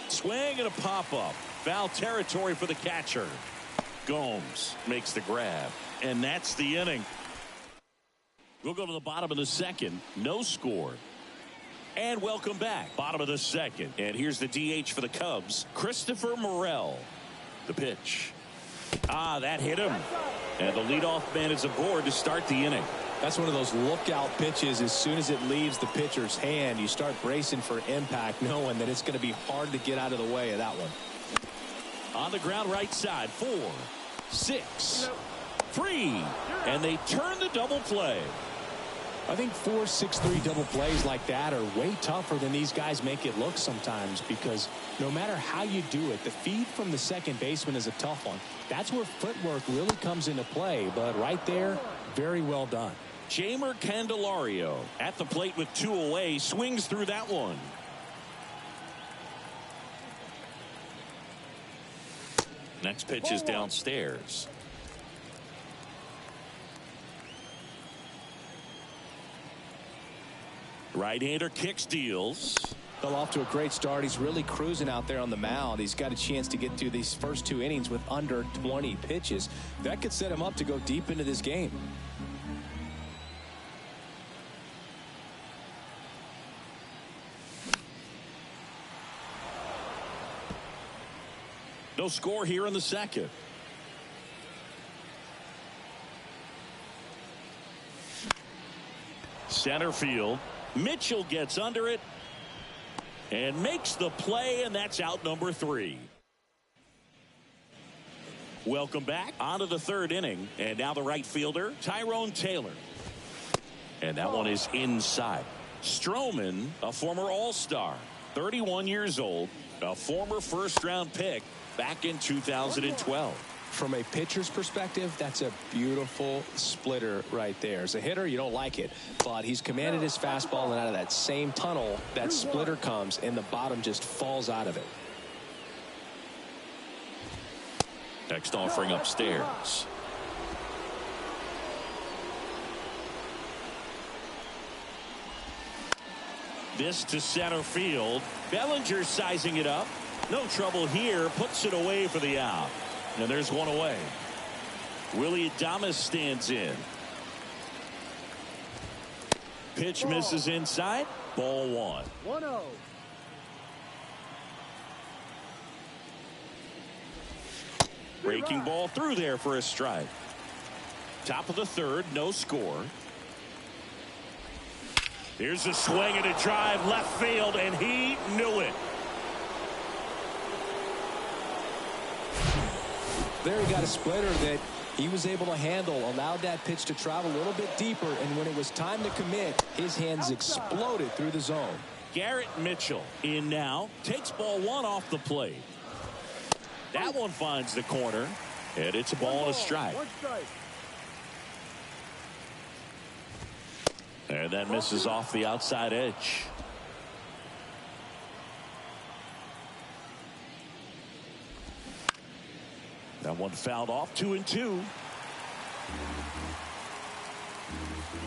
Swing and a pop-up. Foul territory for the catcher. Gomes makes the grab. And that's the inning. We'll go to the bottom of the second. No score. And welcome back. Bottom of the second. And here's the DH for the Cubs, Christopher Morel. The pitch. That hit him. And the leadoff man is aboard to start the inning. That's one of those lookout pitches. As soon as it leaves the pitcher's hand, you start bracing for impact, knowing that it's going to be hard to get out of the way of that one. On the ground right side, 4, 6, 3, and they turn the double play. I think 4, 6, 3 double plays like that are way tougher than these guys make it look sometimes, because no matter how you do it, the feed from the second baseman is a tough one. That's where footwork really comes into play, but right there, very well done. Jamer Candelario at the plate with 2 away, swings through that one. Next pitch is downstairs. Right-hander kicks, deals. Fell off to a great start. He's really cruising out there on the mound. He's got a chance to get through these first 2 innings with under 20 pitches. That could set him up to go deep into this game. No score here in the second. center field. Mitchell gets under it and makes the play, and that's out number 3. Welcome back onto the 3rd inning, and now the right fielder, Tyrone Taylor. And that one is inside. Stroman, a former All-Star, 31 years old, a former first-round pick back in 2012. From a pitcher's perspective, that's a beautiful splitter right there. As a hitter, you don't like it, but he's commanded his fastball, and out of that same tunnel, that splitter comes, and the bottom just falls out of it. Next offering upstairs. This to center field. Bellinger sizing it up. No trouble here. Puts it away for the out. And there's one away. Willie Adames stands in. Pitch misses inside. Ball 1. 1-0. Breaking ball through there for a strike. Top of the 3rd, no score. Here's a swing and a drive left field, and he knew it. There he got a splitter that he was able to handle, allowed that pitch to travel a little bit deeper, and when it was time to commit, his hands exploded through the zone. Garrett Mitchell in now, takes ball 1 off the plate. That one finds the corner, and it's a ball and a strike. 1 strike. And that misses off the outside edge. That one fouled off. 2-2.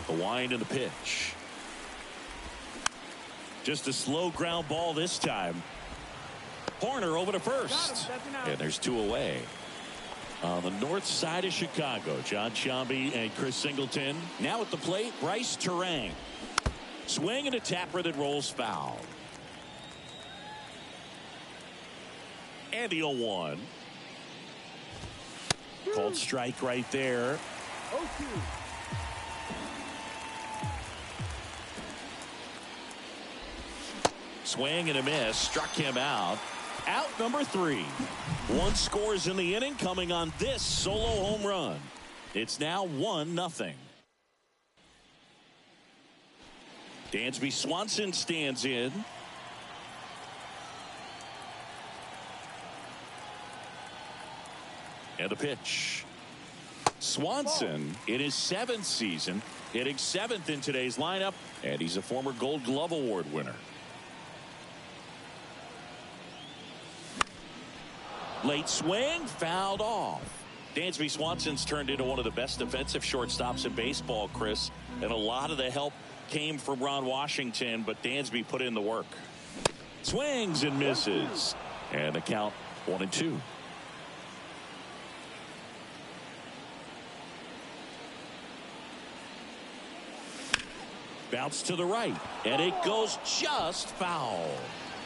The wind and the pitch. Just a slow ground ball this time. Horner over to first. And there's 2 away. On the north side of Chicago, John Sciambi and Chris Singleton. Now at the plate, Bryce Terang. Swing and a tapper that rolls foul. And the 0-1. Called strike right there. 0-2. Swing and a miss. Struck him out. Out number 3. 1 scores in the inning, coming on this solo home run. It's now 1-0. Dansby Swanson stands in. And the pitch. Swanson in his 7th season, hitting 7th in today's lineup, and he's a former Gold Glove Award winner. Late swing, fouled off. Dansby Swanson's turned into one of the best defensive shortstops in baseball, Chris, and a lot of the help came from Ron Washington, but Dansby put in the work. Swings and misses, and the count 1-2. Bounce to the right, and it goes just foul.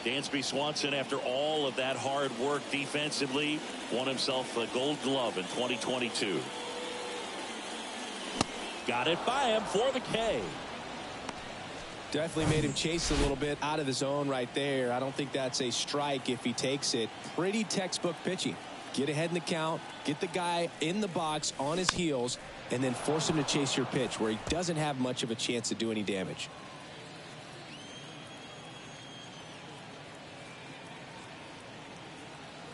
Dansby Swanson, after all of that hard work defensively, won himself a Gold Glove in 2022. Got it by him for the K. Definitely made him chase a little bit out of the zone right there. I don't think that's a strike if he takes it. Pretty textbook pitching. Get ahead in the count, get the guy in the box on his heels, and then force him to chase your pitch where he doesn't have much of a chance to do any damage.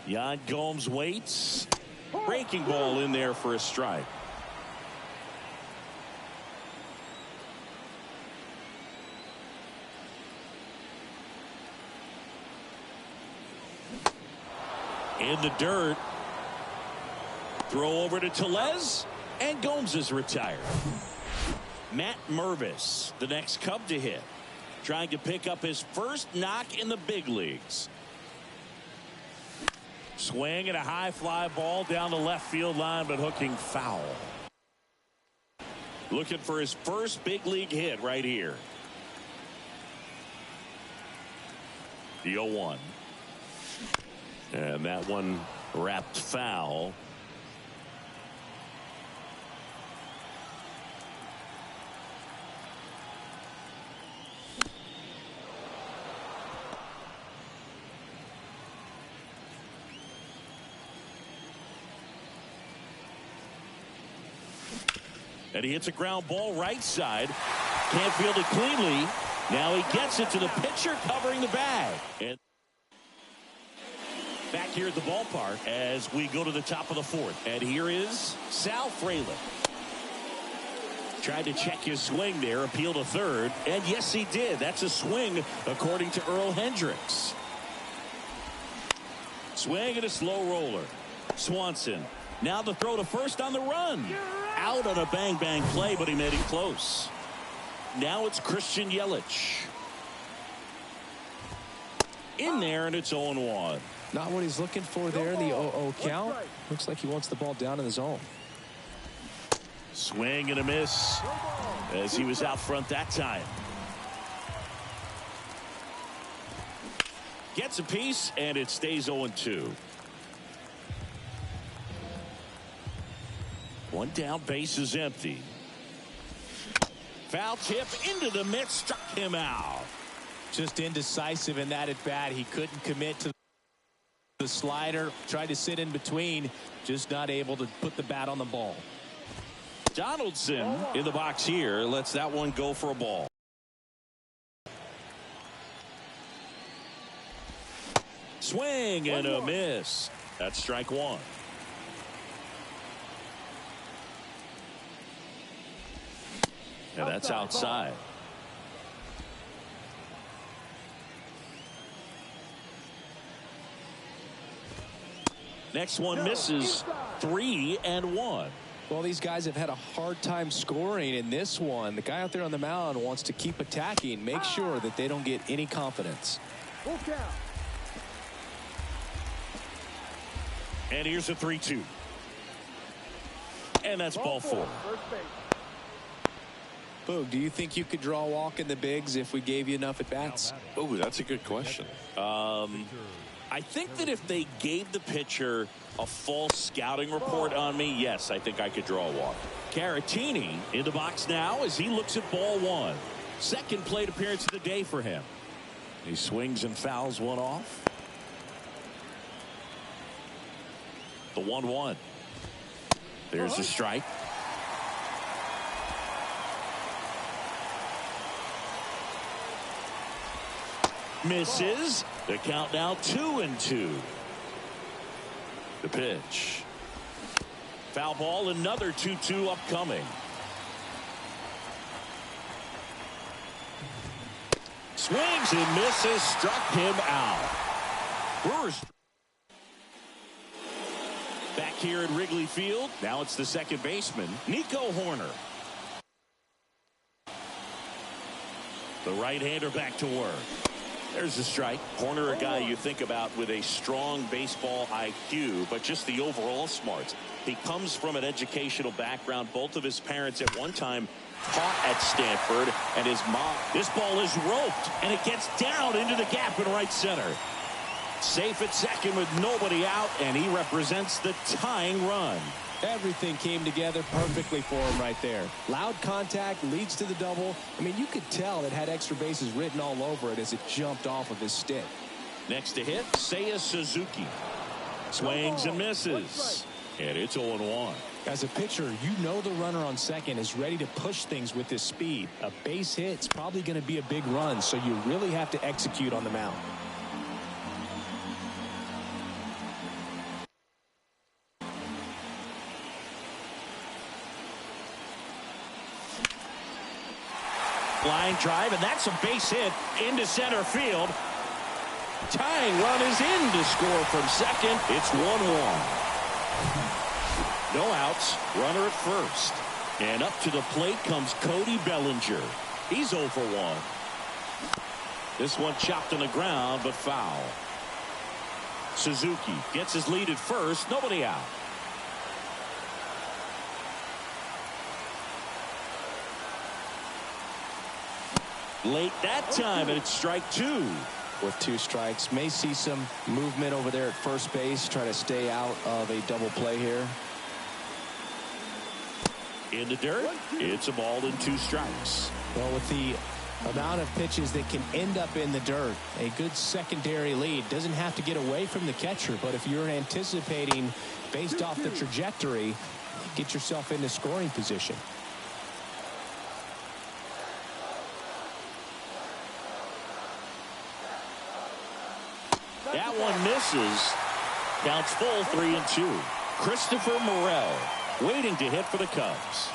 Yan Gomes waits. Breaking ball in there for a strike. In the dirt. Throw over to Tellez, and Gomes is retired. Matt Mervis, the next Cub to hit, trying to pick up his first knock in the big leagues. Swing and a high fly ball down the left field line, but hooking foul. Looking for his first big league hit right here. The 0-1. And that one wrapped foul. And he hits a ground ball right side. Can't field it cleanly. Now he gets it to the pitcher covering the bag. And back here at the ballpark as we go to the top of the fourth. And here is Sal Frelick. Tried to check his swing there, appeal to third. And yes, he did. That's a swing according to Earl Hendricks. Swing and a slow roller. Swanson. Now the throw to first on the run. Out on a bang-bang play, but he made it close. Now it's Christian Yelich. In there, and it's 0-1. Not what he's looking for there in the 0-0 count. Looks like he wants the ball down in the zone. Swing and a miss as he was out front that time. Gets a piece, and it stays 0-2. One down, base is empty. Foul tip into the mitt, struck him out. Just indecisive in that at bat. He couldn't commit to the slider. Tried to sit in between. Just not able to put the bat on the ball. Donaldson in the box here lets that one go for a ball. Swing and a miss. That's strike one. And that's outside. Next one misses. 3-1. Well, these guys have had a hard time scoring in this one. The guy out there on the mound wants to keep attacking, make sure that they don't get any confidence. And here's a 3-2. And that's ball four. Boog, do you think you could draw a walk in the bigs if we gave you enough at bats? Oh, that's a good question. I think that if they gave the pitcher a false scouting report on me, yes, I think I could draw a walk. Caratini in the box now as he looks at ball one. Second plate appearance of the day for him. He swings and fouls one off. The 1-1. There's a strike. Misses. The count now 2-2. The pitch. Foul ball, another 2-2 upcoming. Swings and misses, struck him out. Brewers back here at Wrigley Field. Now it's the second baseman, Nico Horner. The right-hander back to work. There's a strike. Horner, a guy you think about with a strong baseball IQ, but just the overall smarts. He comes from an educational background. Both of his parents at one time taught at Stanford, and his mom. This ball is roped, and it gets down into the gap in right center. Safe at second with nobody out, and he represents the tying run. Everything came together perfectly for him right there. Loud contact leads to the double. I mean, you could tell it had extra bases written all over it as it jumped off of his stick. Next to hit, Seiya Suzuki. Swings and misses. And it's 0-1. As a pitcher, you know the runner on second is ready to push things with his speed. A base hit's probably going to be a big run, so you really have to execute on the mound. Line drive, and that's a base hit into center field. Tying run is in to score from second. It's 1-1. No outs. Runner at first. And up to the plate comes Cody Bellinger. He's 0 for 1. This one chopped on the ground, but foul. Suzuki gets his lead at first. Nobody out. Late that time, and it's strike two. With 2 strikes, may see some movement over there at first base, try to stay out of a double play here. In the dirt, it's a ball and 2 strikes. Well, with the amount of pitches that can end up in the dirt, a good secondary lead doesn't have to get away from the catcher, but if you're anticipating based off the trajectory, get yourself into scoring position. That one misses. Counts full 3-2. Christopher Morel waiting to hit for the Cubs.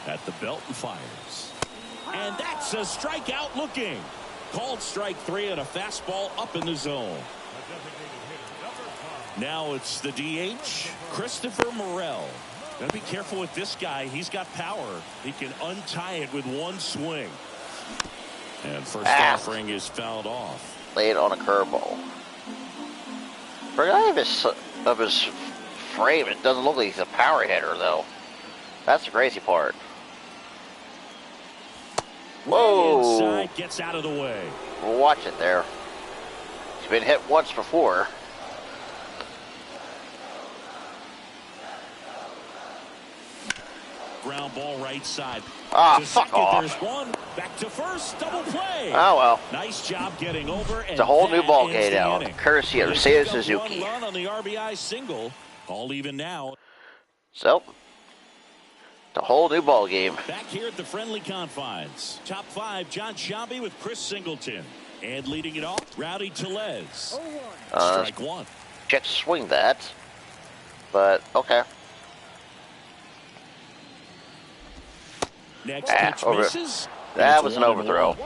At the belt and fires. And that's a strikeout looking. Called strike 3 and a fastball up in the zone. Now it's the DH, Christopher Morel. Gotta be careful with this guy. He's got power. He can untie it with one swing. And first offering is fouled off. Laid on a curveball. For a guy of his frame, it doesn't look like he's a power hitter, though. That's the crazy part. Whoa! Inside, gets out of the way. Watch it there. He's been hit once before. Ground ball right side. Ah, to fuck second, off. There's one. Back to first. Double play. Oh, well. Nice job getting over. It's a whole new ball game now. Inning. Courtesy of Seiya Suzuki. One run on the RBI single. All even now. So, it's a whole new ball game. Back here at the friendly confines. Top 5, John Sciambi with Chris Singleton. And leading it off, Rowdy Tellez. Strike 1. Check swing that. But, okay. Next pitch misses. That was an overthrow.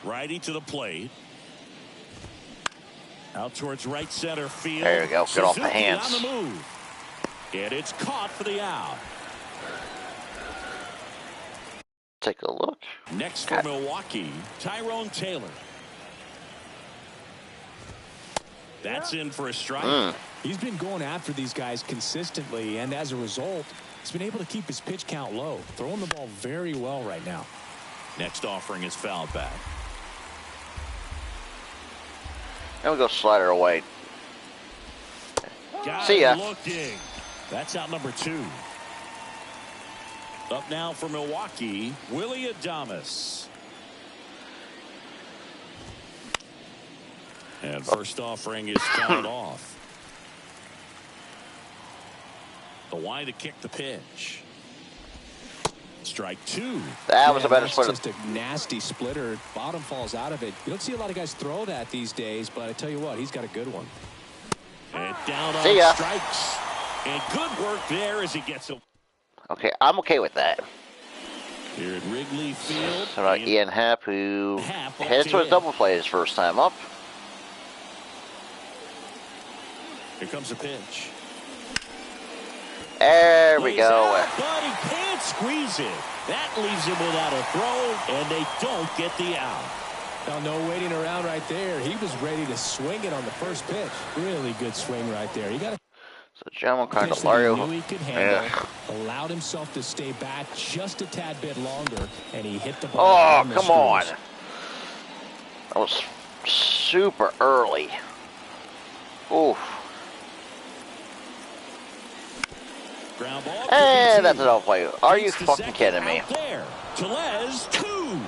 Righty to the plate. Out towards right center field. There you go. Get off the hands. On the move. And it's caught for the out. Take a look. Next for Milwaukee, Tyrone Taylor. That's in for a strike. He's been going after these guys consistently, and as a result, he's been able to keep his pitch count low, throwing the ball very well right now. Next offering is fouled back. And we go slider away. Got See ya. Looking. That's out number 2. Up now for Milwaukee, Willie Adames. And first offering is fouled off. The wide to kick the pitch. Strike 2. That was a better that's splitter. just a nasty splitter. Bottom falls out of it. You don't see a lot of guys throw that these days, but I tell you what, he's got a good one. And down on See ya. strikes. And good work there as he gets a. Okay, I'm okay with that. Here at Wrigley Field. So about Ian Happ, who Happ heads to a double play his first time up. Here comes a pitch. There we Lays go. out, but he can't squeeze it. That leaves him without a throw, and they don't get the out. Now, no waiting around right there. He was ready to swing it on the first pitch. Really good swing right there. You got to So John pitch that he Candelario. knew he could handle, allowed himself to stay back just a tad bit longer, and he hit the ball. Oh, on the come on. screws. That was super early. Oof. Ground ball. And that's a double play. Are you Leads to fucking second, kidding me? out there. Tellez, 2.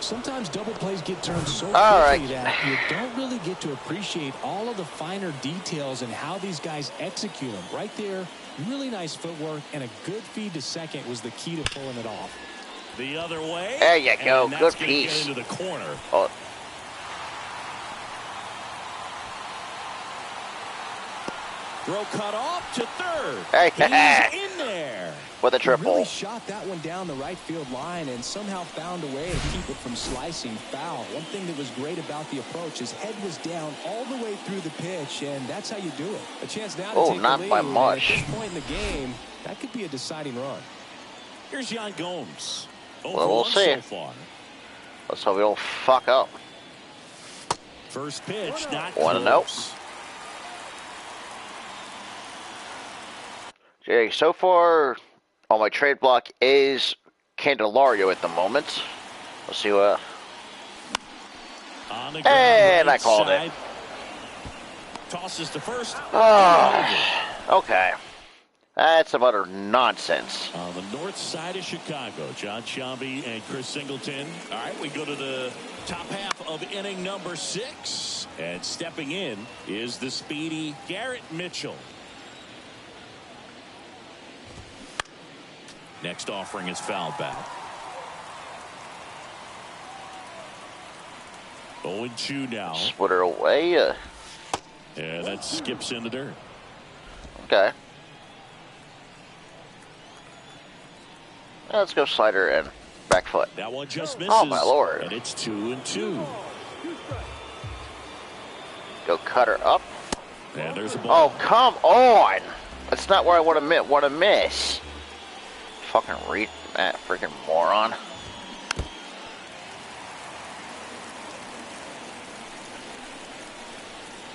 Sometimes double plays get turned so All quickly right. that you don't really get to appreciate all of the finer details and how these guys execute them. Right there, really nice footwork, and a good feed to second was the key to pulling it off. The other way. There you go. And Good that's gonna piece. Get into the corner. Oh, Throw cut off to third. Hey, He's in there. with a He really triple. shot that one down the right field line and somehow found a way to keep it from slicing foul. One thing that was great about the approach, his head was down all the way through the pitch, and that's how you do it. A chance now to Oh, take not the lead. by and much. At this point in the game, that could be a deciding run. Here's Yan Gomes. Well, we'll see. So far. Let's hope we don't fuck up. First pitch, not 1-0. close. Jerry, so far on my trade block is Candelario at the moment. Let's see what. On the ground, And right I called side. it. Tosses to first. Oh, okay. That's some utter nonsense. On the north side of Chicago, John Sciambi and Chris Singleton. All right, we go to the top half of inning number 6. And stepping in is the speedy Garrett Mitchell. Next offering is fouled back. 0-2 now. Split her away. And that skips in the dirt. Okay. Let's go slider and back foot. That one just misses. Oh, my Lord. And it's 2-2. Go cutter up. And there's a ball. Oh, come on. That's not where I want to miss. Fucking read that freaking moron.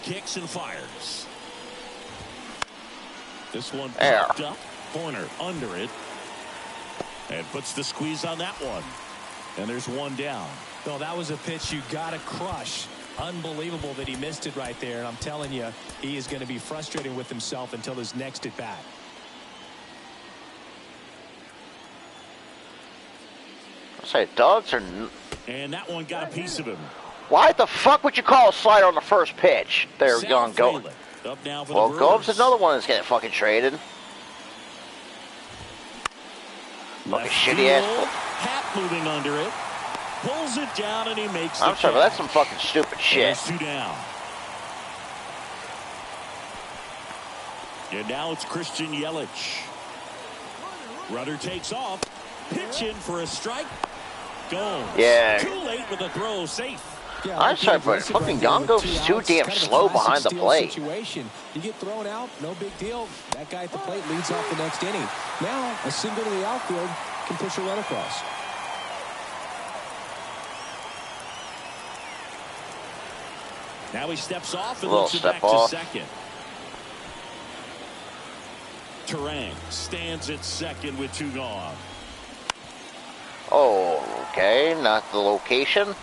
Kicks and fires. This one There. popped up. Corner under it. And puts the squeeze on that one. And there's one down. Well, that was a pitch you got to crush. Unbelievable that he missed it right there. And I'm telling you, he is going to be frustrated with himself until his next at bat. Say, dogs are... And that one got a piece of him. Why the fuck would you call a slider on the first pitch? There we go. Go. Up now for Well, the Gomes, Brewers. another one that's getting fucking traded. Fucking shitty ass. Hat moving under it. Pulls it down and he makes the I'm sorry, but that's catch. some fucking stupid shit. There's 2 down. And now it's Christian Yelich. Runner takes off. Pitch in for a strike. Gomes. Yeah. Too late with the throw. Safe. Yeah, I'm sorry, but fucking Gongo's too damn slow behind the plate. Situation. You get thrown out, no big deal. That guy at the plate leads off the next inning. Now, a single to the outfield can push a run across. Now he steps off and Little looks it step back off. to second. Terang stands at second with 2 gone. Oh, okay. Not the location.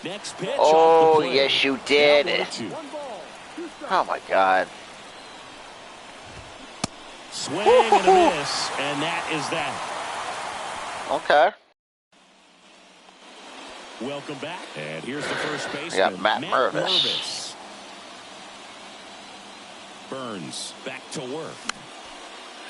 Next pitch. Oh, off the plate. yes, you did. Now 1-2. Oh, my God. Swing and a miss, and that is that. Okay. Welcome back. And here's the first baseman, We got Matt Mervis. Mervis. Burns back to work.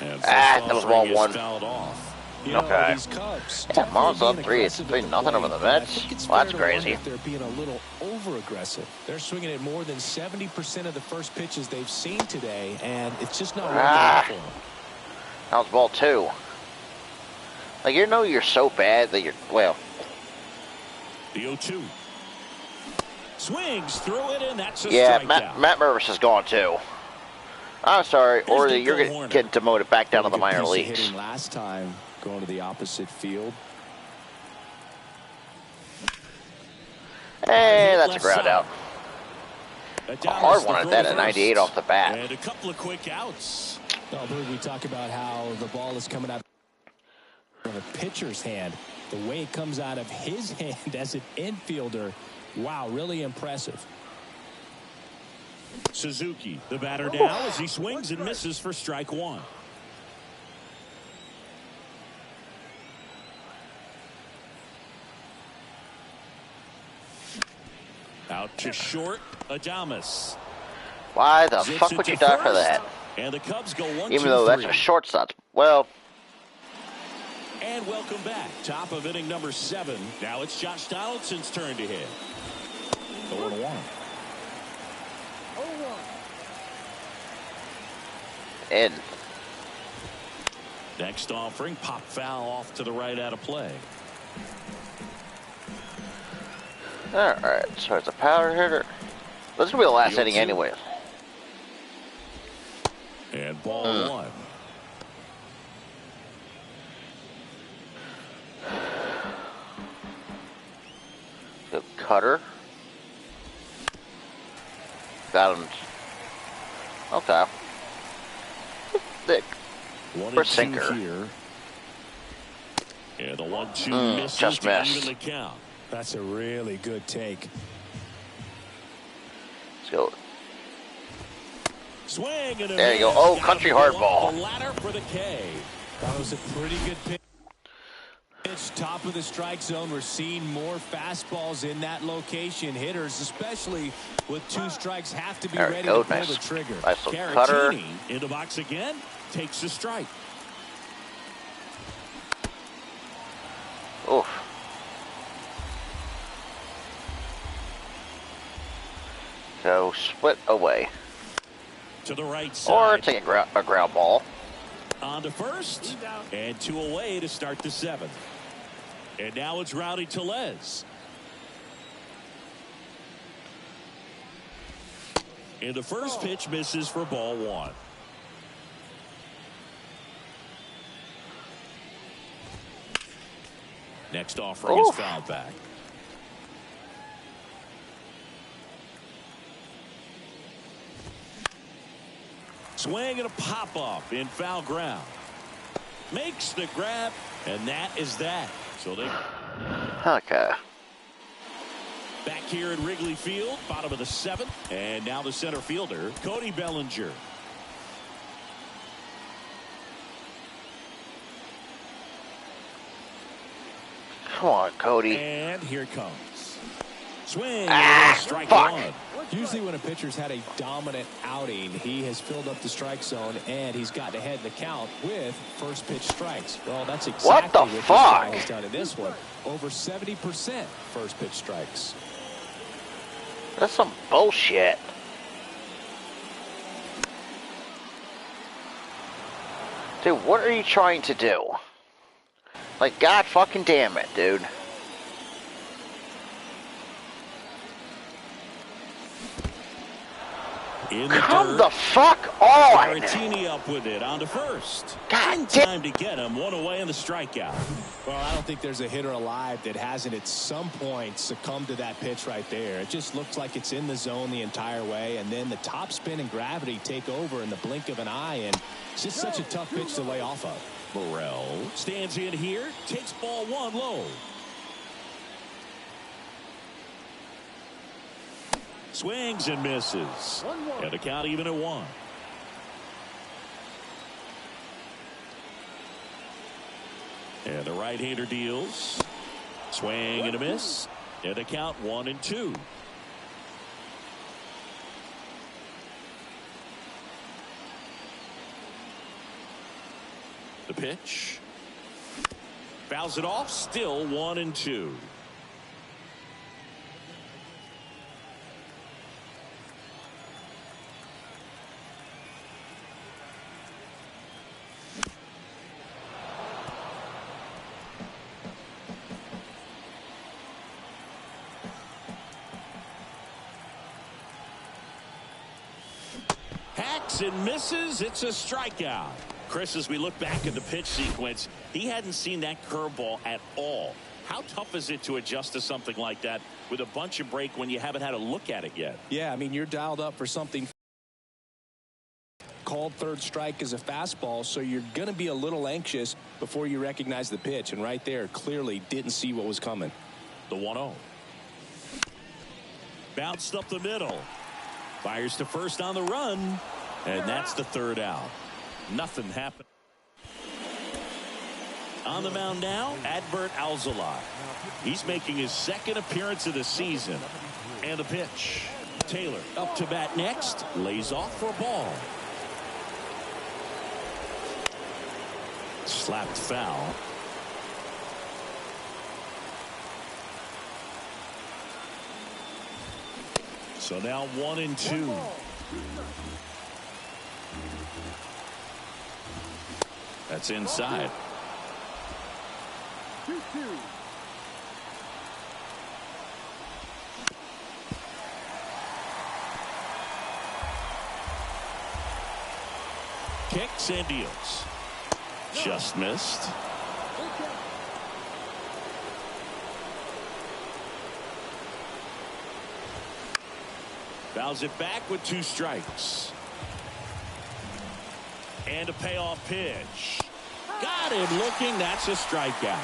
And That was ball one. fouled off. You know, Okay. these Cubs, Yeah, Marlins definitely up 3. It's being 3-0 aggressive over at the the plate. Mets. I think it's Well, that's fair to wonder crazy. if they're being a little over-aggressive. They're swinging at more than 70% of the first pitches they've seen today, and it's just not working out for them. That was ball 2. Like, you know you're so bad that you're... Well... The 0-2. Swings through it, and that's a Yeah, strikeout. Matt Mervis is gone, too. I'm sorry. Here's Or Nico you're Horner. getting demoted back down to the Really good minor piece of leagues. hitting last time, going to the opposite field. Hey, that's a ground out. Adames, A hard the one at throw that to at 98 first. off the bat. And a couple of quick outs. Well, Berg, we talk about how the ball is coming out of a pitcher's hand. The way it comes out of his hand as an infielder, wow, really impressive. Suzuki, the batter now as he swings and misses for strike 1. Out to short, Adames. Why the Zips fuck it would to you die for first, that? And the Cubs go 1-2-3. Even though that's a shortstop. Well, And welcome back. Top of inning number 7. Now it's Josh Donaldson's turn to hit. 0-1. in. Next offering, pop foul off to the right out of play. Alright, so it's a power hitter. This is going to be the last inning anyway. And ball 1. The cutter. Got him. Okay. Thick. 1 For and 2 sinker. here. And the 1-2 misses just to missed. even the count. That's a really good take. Let's go. Swing and a There you go. miss. Oh, Got country him to go hardball. up the ladder for the K. That was a pretty good pitch Top of the strike zone, we're seeing more fastballs in that location. Hitters, especially with 2 strikes, have to be ready to pull the trigger. Nice little cutter. In the box again, takes the strike. Oof. So split away. To the right side. Or take a ground ball. On to first. And 2 away to start the 7th. And now it's Rowdy Tellez. And the first pitch misses for ball 1. Next offering is fouled back. Swing and a pop up in foul ground. Makes the grab, and that is that. So they Okay. back here at Wrigley Field, bottom of the 7th, and now the center fielder, Cody Bellinger. Come on, Cody. And here it comes. Swing. Strike fuck. 1. Usually when a pitcher's had a dominant outing, he has filled up the strike zone and he's gotten ahead in the count with first pitch strikes. Well, that's exactly What the this fuck? guy has done in this one. Over 70% first pitch strikes. That's some bullshit. Dude, what are you trying to do? Like, God fucking damn it, dude. Come the fuck on! Caratini up with it on to first. God Time to get him. 1 away and the strikeout. Well, I don't think there's a hitter alive that hasn't at some point succumbed to that pitch right there. It just looks like it's in the zone the entire way, and then the top spin and gravity take over in the blink of an eye, and it's just such a tough pitch to lay off of. Burrell stands in here, takes ball 1 low. Swings and misses. And the count even at 1. And the right-hander deals. Swing and a miss. And the count 1 and 2. The pitch. Fouls it off. Still 1 and 2. Hacks and misses. It's a strikeout. Chris, as we look back at the pitch sequence, he hadn't seen that curveball at all. How tough is it to adjust to something like that with a bunch of break when you haven't had a look at it yet? Yeah, I mean, you're dialed up for something called third strike as a fastball, so you're going to be a little anxious before you recognize the pitch. And right there, clearly didn't see what was coming. The 1-0. Bounced up the middle. Fires to first on the run. And that's the 3rd out. Nothing happened. On the mound now, Adbert Alzolay. He's making his 2nd appearance of the season. And the pitch. Taylor up to bat next. Lays off for a ball. Slapped foul. So now 1 and 2. That's inside. 2-2. Kicks and deals. Just missed. Fouls it back with 2 strikes. And a payoff pitch. Got him looking. That's a strikeout.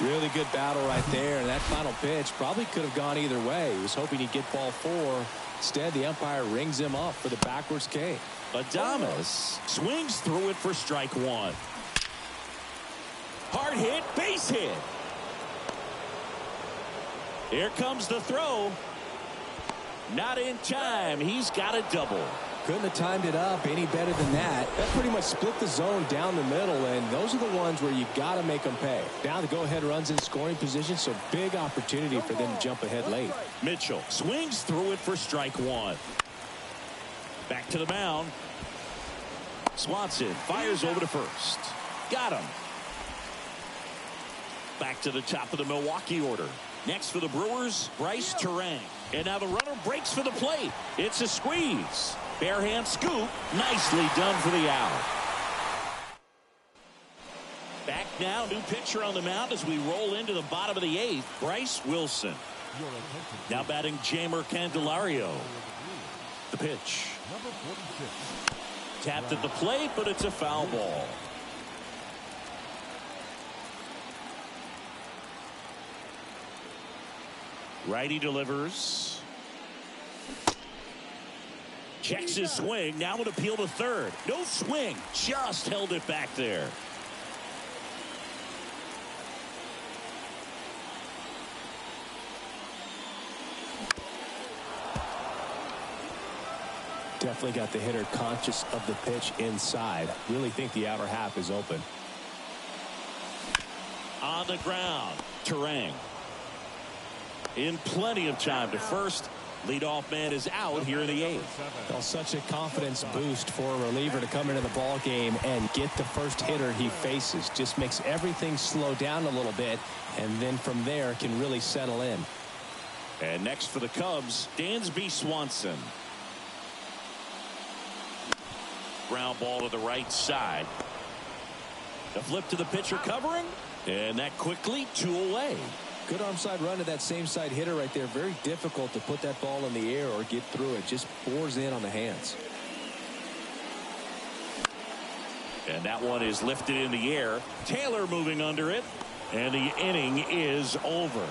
Really good battle right there, and that final pitch probably could have gone either way. He was hoping he'd get ball 4. Instead, the umpire rings him up for the backwards K. Adames swings through it for strike 1. Hard Hard hit, base hit. Here comes the throw. Not in time. He's got a double. Couldn't have timed it up any better than that. That pretty much split the zone down the middle, and those are the ones where you got to make them pay. Now the go-ahead runs in scoring position, so big opportunity for them to jump ahead late. Mitchell swings through it for strike one. Back to the mound. Swanson fires over to first. Got him. Back to the top of the Milwaukee order. Next for the Brewers, Bryce Terang. And now the runner breaks for the plate. It's a squeeze. Bare hand scoop. Nicely done for the out. Back now, new pitcher on the mound as we roll into the bottom of the eighth. Bryce Wilson. Now batting Jeimer Candelario. The pitch. Tapped at the plate, but it's a foul ball. Righty delivers. Checks his swing. Now an appeal to third. No swing. Just held it back there. Definitely got the hitter conscious of the pitch inside. Really think the outer half is open. On the ground, Terang. In plenty of time to first. Leadoff man is out here in the eighth. Well, such a confidence boost for a reliever to come into the ball game and get the first hitter he faces. Just makes everything slow down a little bit, and then from there can really settle in. And next for the Cubs, Dansby Swanson. Ground ball to the right side. The flip to the pitcher covering, and that quickly 2 away. Good arm side run to that same side hitter right there. Very difficult to put that ball in the air or get through it. Just bores in on the hands. And that one is lifted in the air. Taylor moving under it. And the inning is over.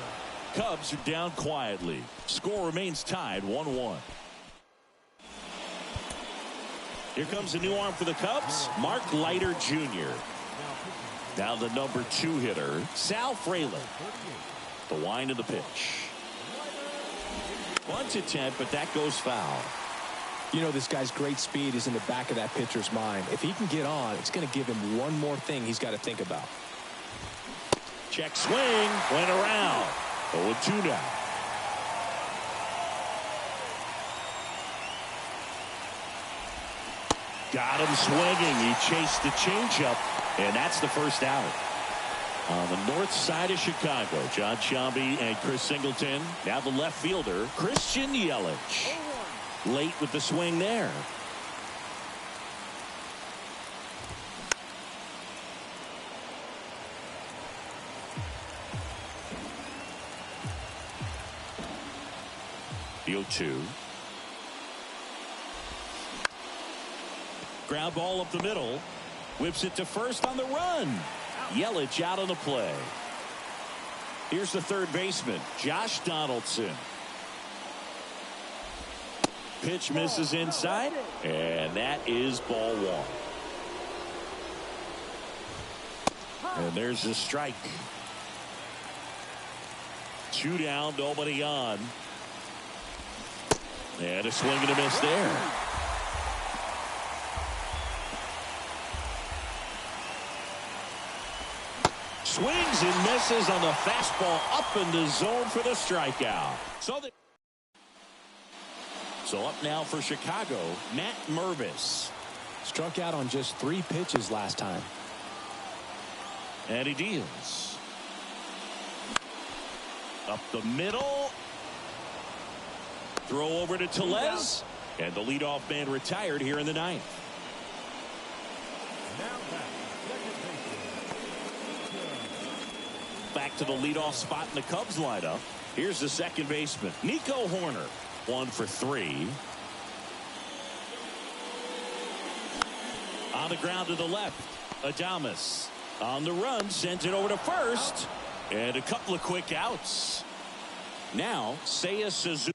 Cubs are down quietly. Score remains tied 1-1. Here comes a new arm for the Cubs. Mark Leiter Jr. Now the number 2 hitter, Sal Frelick. The wind of the pitch. Bunt attempt, but that goes foul. You know, this guy's great speed is in the back of that pitcher's mind. If he can get on, it's going to give him one more thing he's got to think about. Check swing, went around. 0-2 now. Got him swinging. He chased the changeup, and that's the first out. On the north side of Chicago, John Sciambi and Chris Singleton. Now the left fielder, Christian Yelich. Late with the swing there. The 0-2. Ground ball up the middle. Whips it to first on the run. Yelich out on the play. Here's the third baseman, Josh Donaldson. Pitch misses inside, and that is ball 1. And there's a strike. 2 down, nobody on. And a swing and a miss there. Swings and misses on the fastball up in the zone for the strikeout. So up now for Chicago, Matt Mervis. Struck out on just 3 pitches last time. And he deals. Up the middle. Throw over to Tellez. And the leadoff man retired here in the 9th. Back to the leadoff spot in the Cubs lineup. Here's the second baseman, Nico Horner. 1 for 3. On the ground to the left, Adames. On the run, sends it over to first. And a couple of quick outs. Now, Seiya Suzuki.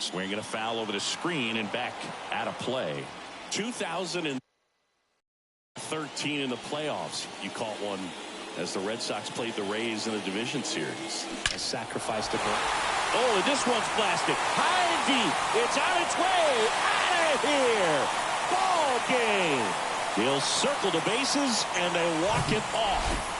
Swinging a foul over the screen and back out of play. 2013 in the playoffs, you caught one as the Red Sox played the Rays in the division series. A sacrifice to Burke. Oh, and this one's blasted. High and deep. It's on its way. Out of here. Ball game. They'll circle the bases, and they walk it off.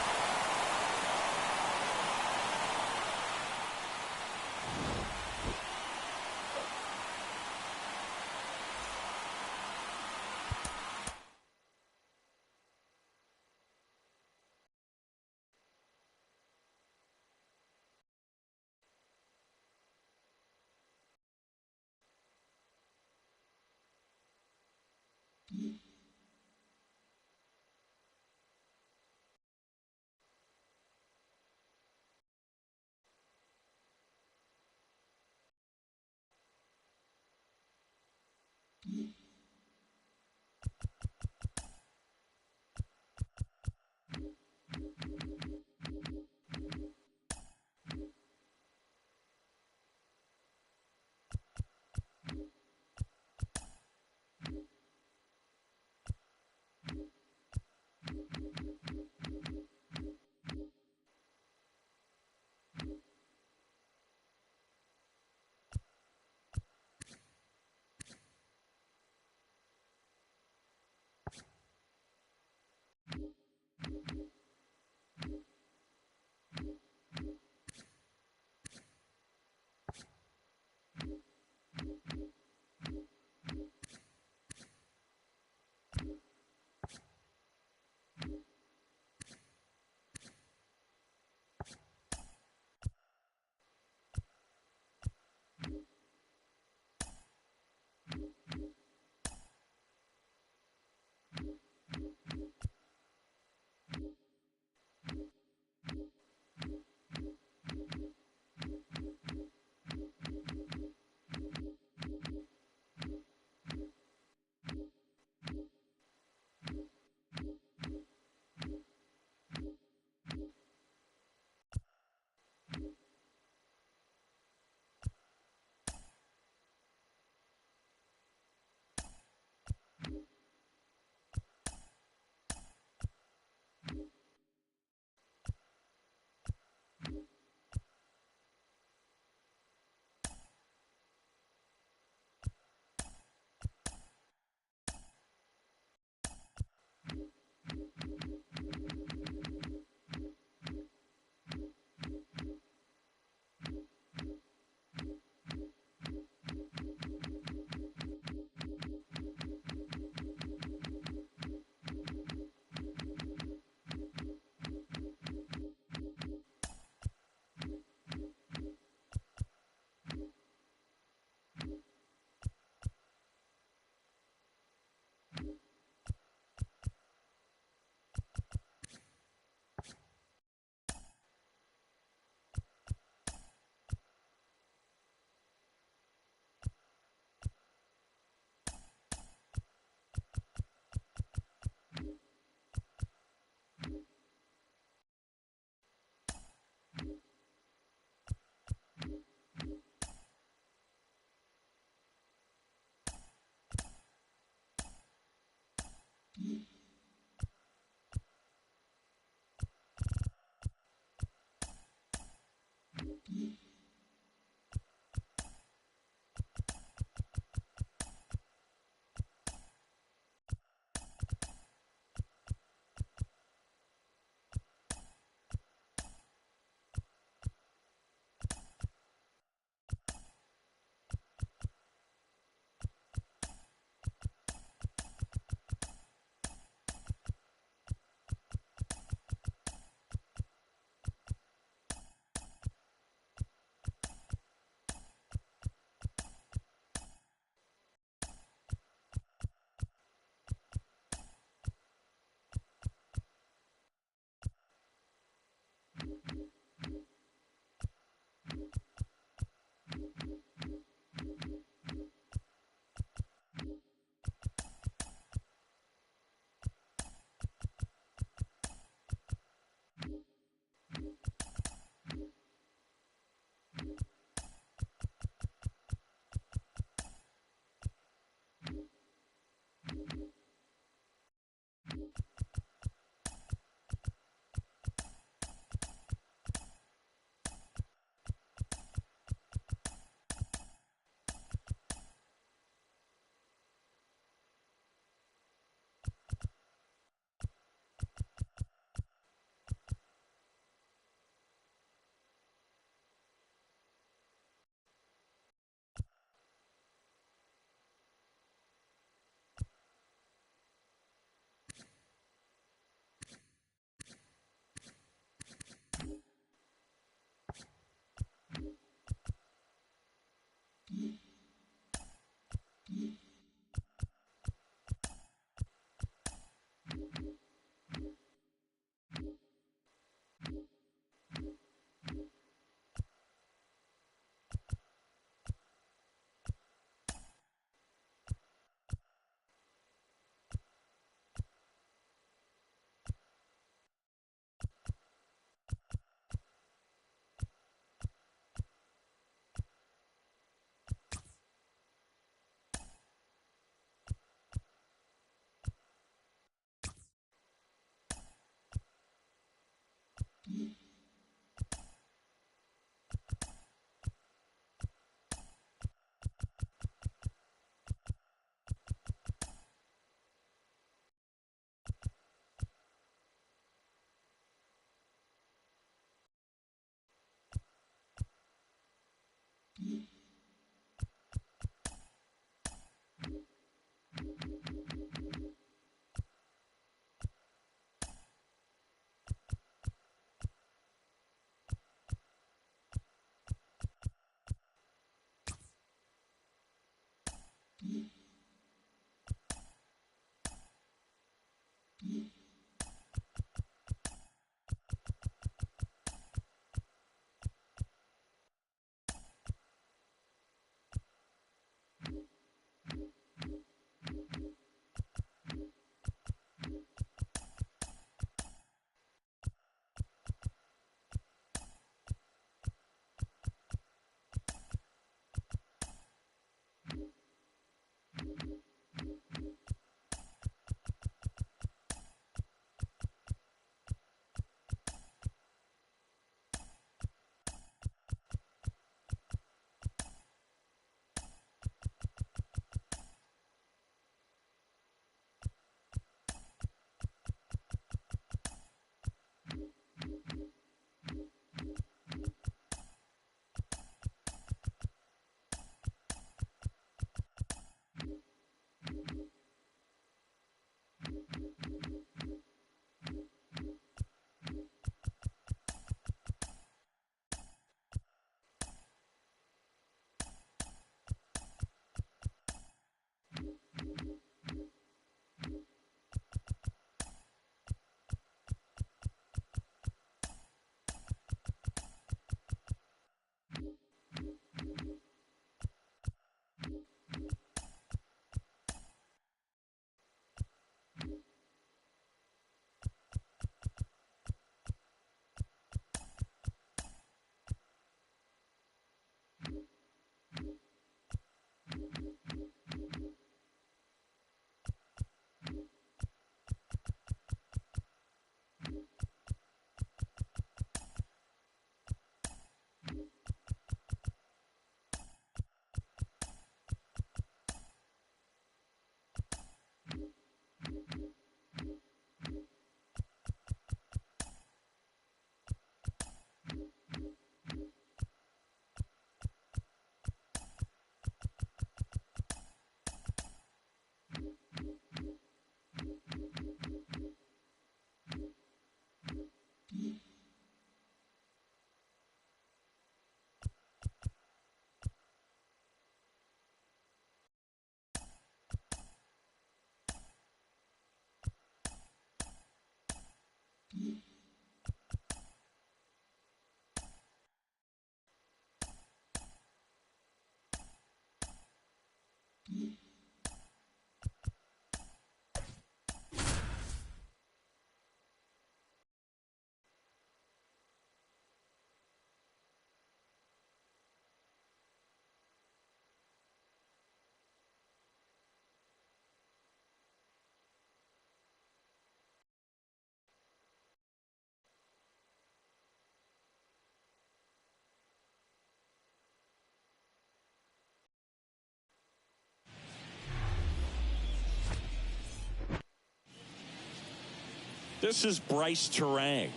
This is Bryce Terang.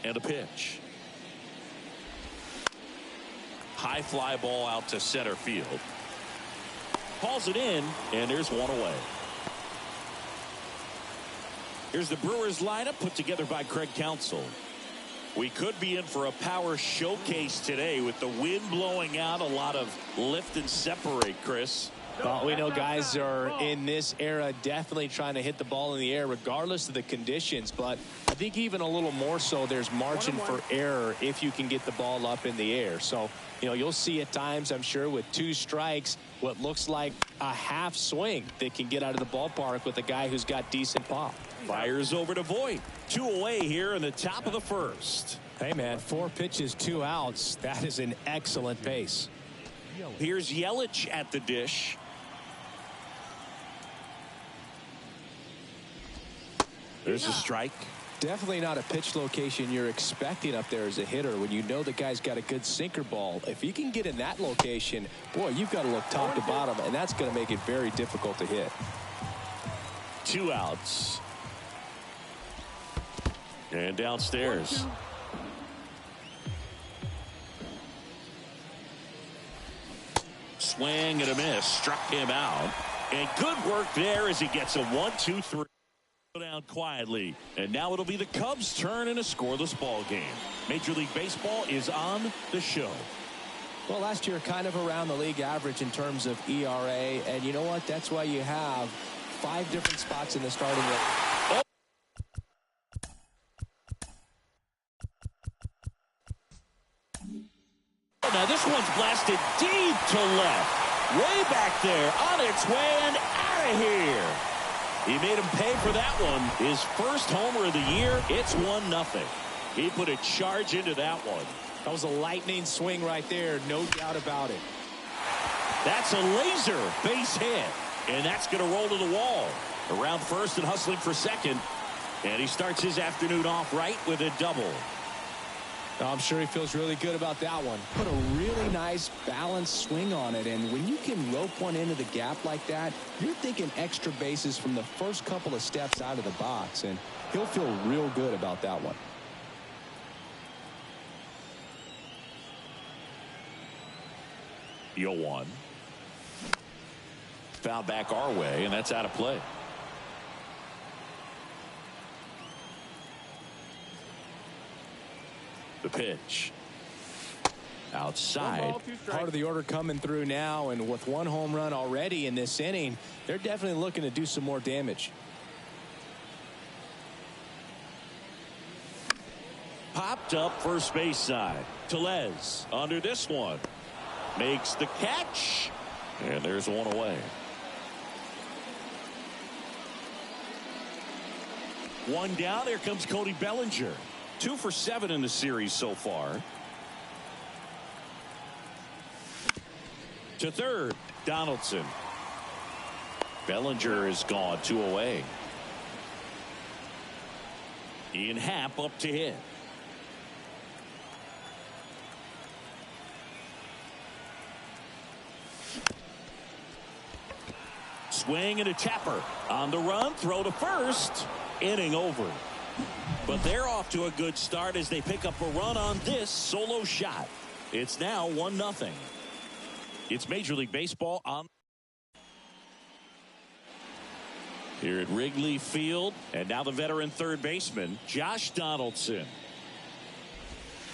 And a pitch. High fly ball out to center field. Calls it in, and there's one away. Here's the Brewers lineup put together by Craig Counsell. We could be in for a power showcase today with the wind blowing out, a lot of lift and separate, Chris. Well, we know guys are in this era definitely trying to hit the ball in the air regardless of the conditions, but I think even a little more so there's margin for error if you can get the ball up in the air. So, you know, you'll see at times, I'm sure, with 2 strikes, what looks like a half swing that can get out of the ballpark with a guy who's got decent pop. Fires over to Voit. 2 away here in the top of the first. Hey, man, 4 pitches, 2 outs. That is an excellent pace. Here's Yelich at the dish. There's a strike. Definitely not a pitch location you're expecting up there as a hitter when you know the guy's got a good sinker ball. If you can get in that location, boy, you've got to look top to bottom, and that's going to make it very difficult to hit. 2 outs. And downstairs. Swing and a miss. Struck him out. And good work there as he gets a 1-2-3. Down quietly, and now it'll be the Cubs' turn in a scoreless ball game. Major League Baseball is on the show. Well, last year kind of around the league average in terms of ERA, and you know what, that's why you have 5 different spots in the starting line. Now this one's blasted deep to left. Way back there, on its way and out of here. He made him pay for that one. His first homer of the year. It's 1-0. He put a charge into that one. That was a lightning swing right there, no doubt about it. That's a laser base hit, and that's going to roll to the wall. Around first and hustling for second, and he starts his afternoon off right with a double. I'm sure he feels really good about that one. Put a really nice balanced swing on it, and when you can rope one into the gap like that, you're thinking extra bases from the first couple of steps out of the box, and he'll feel real good about that one. The 0-1. Foul back our way, and that's out of play. The pitch. Outside. Part of the order coming through now, and with 1 home run already in this inning, they're definitely looking to do some more damage. Popped up first base side. Tellez under this one. Makes the catch. And there's one away. 1 down. There comes Cody Bellinger. 2 for 7 in the series so far. To third, Donaldson. Bellinger is gone, 2 away. Ian Happ up to hit. Swing and a tapper. On the run, throw to first. Inning over. But they're off to a good start as they pick up a run on this solo shot. It's now 1-0. It's Major League Baseball on here at Wrigley Field. And now the veteran third baseman, Josh Donaldson.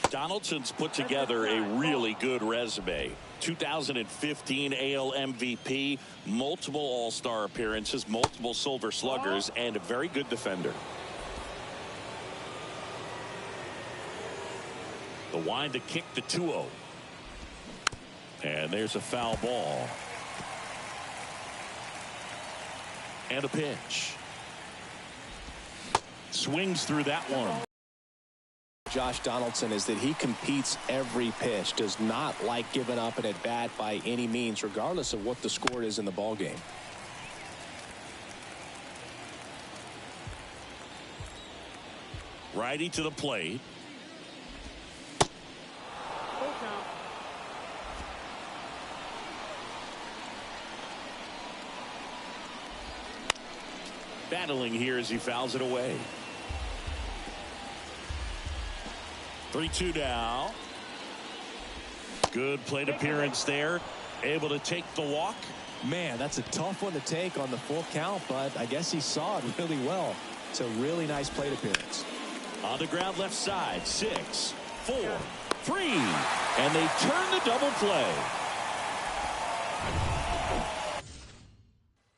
Donaldson's put together a really good resume. 2015 AL MVP, multiple All-Star appearances, multiple Silver Sluggers, and a very good defender. The wind to kick the 2-0. And there's a foul ball. And a pitch. Swings through that one. Josh Donaldson is that he competes every pitch, does not like giving up an at-bat by any means, regardless of what the score is in the ball game. Righty to the plate. Battling here as he fouls it away. 3-2 now. Good plate appearance there. Able to take the walk. Man, that's a tough one to take on the full count, but I guess he saw it really well. It's a really nice plate appearance. On the ground left side. 6, 4, 3. And they turn the double play.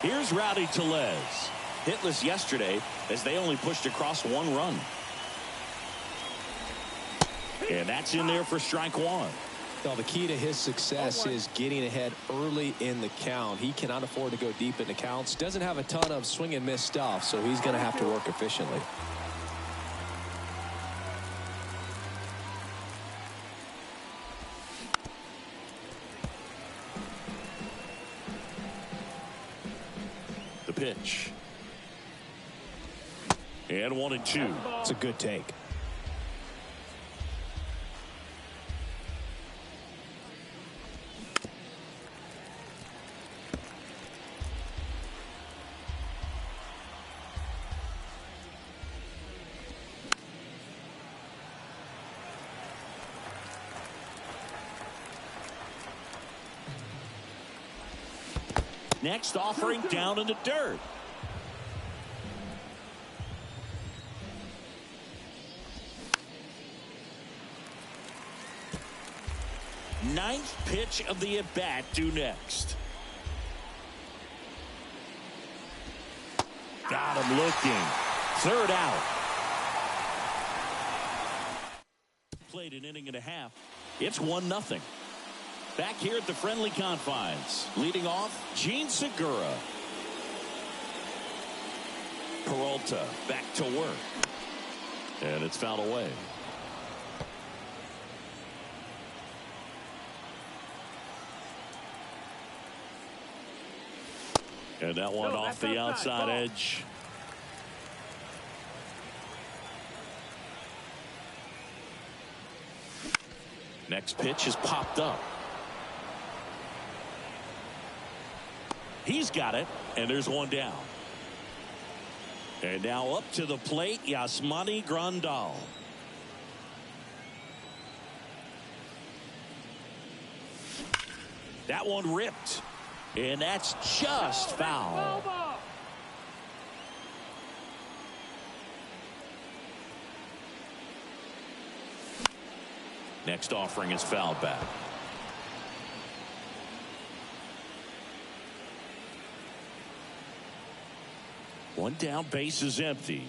Here's Rowdy Tellez. Hitless yesterday as they only pushed across 1 run. And that's in there for strike 1. Well, the key to his success is getting ahead early in the count. He cannot afford to go deep in the counts. Doesn't have a ton of swing and miss stuff, so he's going to have to work efficiently. The pitch. And 1-2. It's a good take. Next offering down in the dirt. Ninth pitch of the at-bat due next. Got him looking. Third out. Played an inning and a half. It's 1-0. Back here at the friendly confines. Leading off, Gene Segura. Peralta back to work. And it's fouled away. And that one off the outside edge. Next pitch is popped up. He's got it, and there's one down. And now up to the plate, Yasmani Grandal. That one ripped, and that's just foul. Next offering is fouled back. One down, base is empty.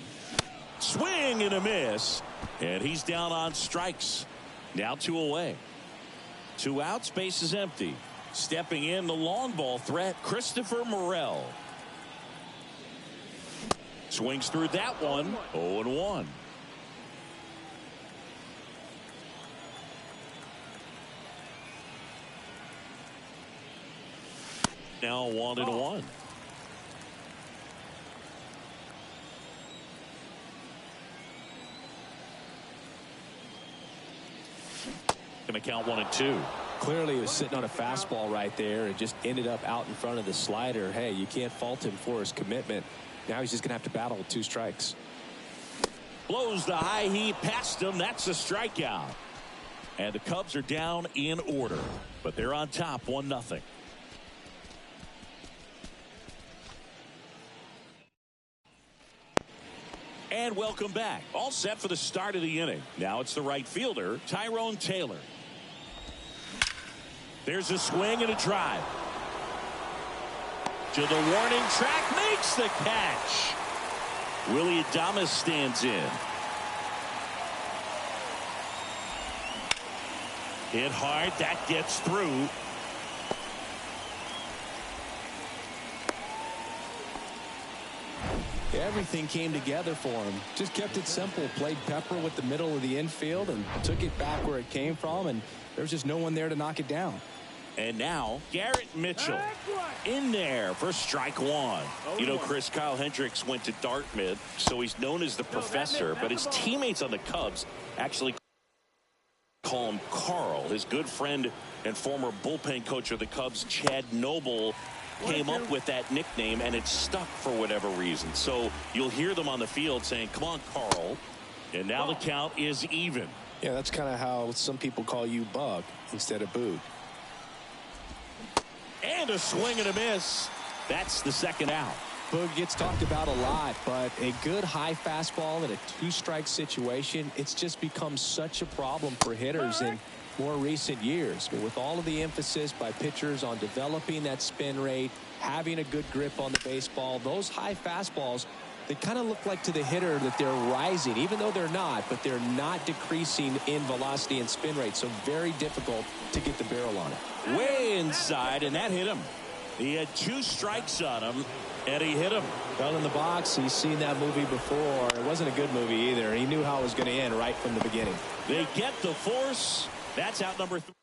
Swing and a miss. And he's down on strikes. Now 2 away. 2 outs, base is empty. Stepping in the long ball threat, Christopher Morel. Swings through that one. 0-1. Now 1-1. Going to count 1-2. Clearly he was sitting on a fastball right there and just ended up out in front of the slider. Hey, you can't fault him for his commitment. Now he's just going to have to battle with 2 strikes. Blows the high heat past him. That's a strikeout. And the Cubs are down in order. But they're on top 1-0. And welcome back. All set for the start of the inning. Now it's the right fielder, Tyrone Taylor. There's a swing and a drive. To the warning track, makes the catch. Willie Adames stands in. Hit hard, that gets through. Everything came together for him. Just kept it simple. Played pepper with the middle of the infield and took it back where it came from, and there was just no one there to knock it down. And now Garrett Mitchell in there for strike 1. You know, Chris, Kyle Hendricks went to Dartmouth, so he's known as the professor, but his teammates on the Cubs actually call him Carl. His good friend and former bullpen coach of the Cubs, Chad Noble, came up with that nickname, and it stuck for whatever reason. So you'll hear them on the field saying, come on, Carl. And now the count is even. Yeah, that's kind of how some people call you Bug instead of Boog. And a swing and a miss. That's the second out. Boog gets talked about a lot, but a good high fastball in a 2-strike situation, it's just become such a problem for hitters in more recent years. But with all of the emphasis by pitchers on developing that spin rate, having a good grip on the baseball, those high fastballs, they kind of look like to the hitter that they're rising, even though they're not, but they're not decreasing in velocity and spin rate. So very difficult to get the barrel on it. Way inside, and that hit him. He had 2 strikes on him, and he hit him. Fell in the box. He's seen that movie before. It wasn't a good movie either. He knew how it was going to end right from the beginning. They get the force. That's out number 3.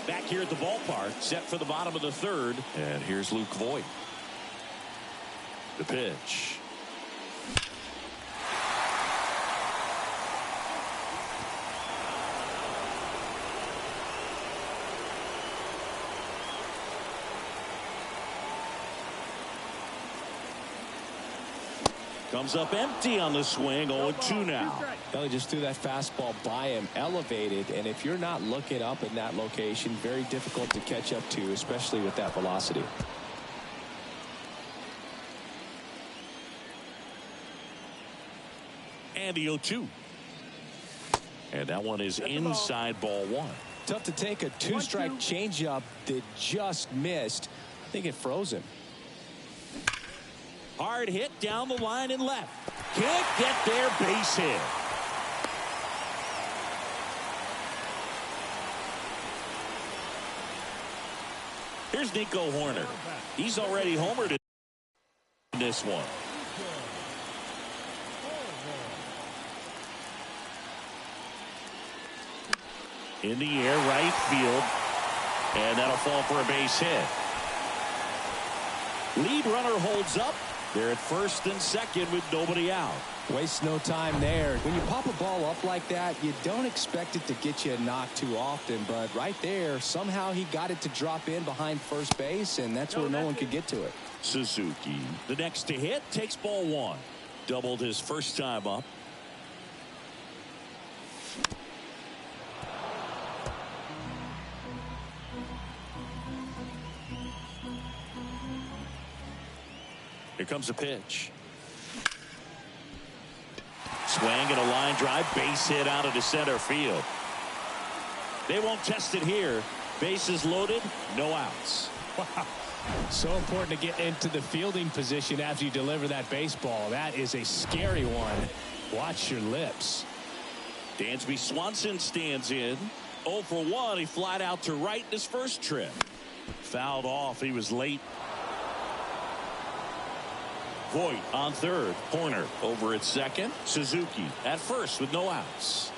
Back here at the ballpark, set for the bottom of the 3rd. And here's Luke Voigt. The pitch. Comes up empty on the swing. 0-2 now. Well, he just threw that fastball by him, elevated, and if you're not looking up in that location, very difficult to catch up to, especially with that velocity. And the 0-2. And that one is inside ball 1. Tough to take a 2-strike changeup that just missed. I think it froze him. Hard hit down the line and left. Can't get there, base hit. Here's Nico Horner. He's already homered in this one. In the air, right field. And that'll fall for a base hit. Lead runner holds up. They're at first and second with nobody out. Waste no time there. When you pop a ball up like that, you don't expect it to get you a knock too often. But right there, somehow he got it to drop in behind first base, and that's where no one could get to it. Suzuki, the next to hit, takes ball one. Doubled his first time up. Here comes a pitch. Swing and a line drive, base hit out of the center field. They won't test it here. Bases loaded, no outs. Wow. So important to get into the fielding position after you deliver that baseball. That is a scary one. Watch your lips. Dansby Swanson stands in. 0 for 1. He flied out to right in his first trip. Fouled off. He was late. Voit on third. Horner over at second. Suzuki at first with no outs.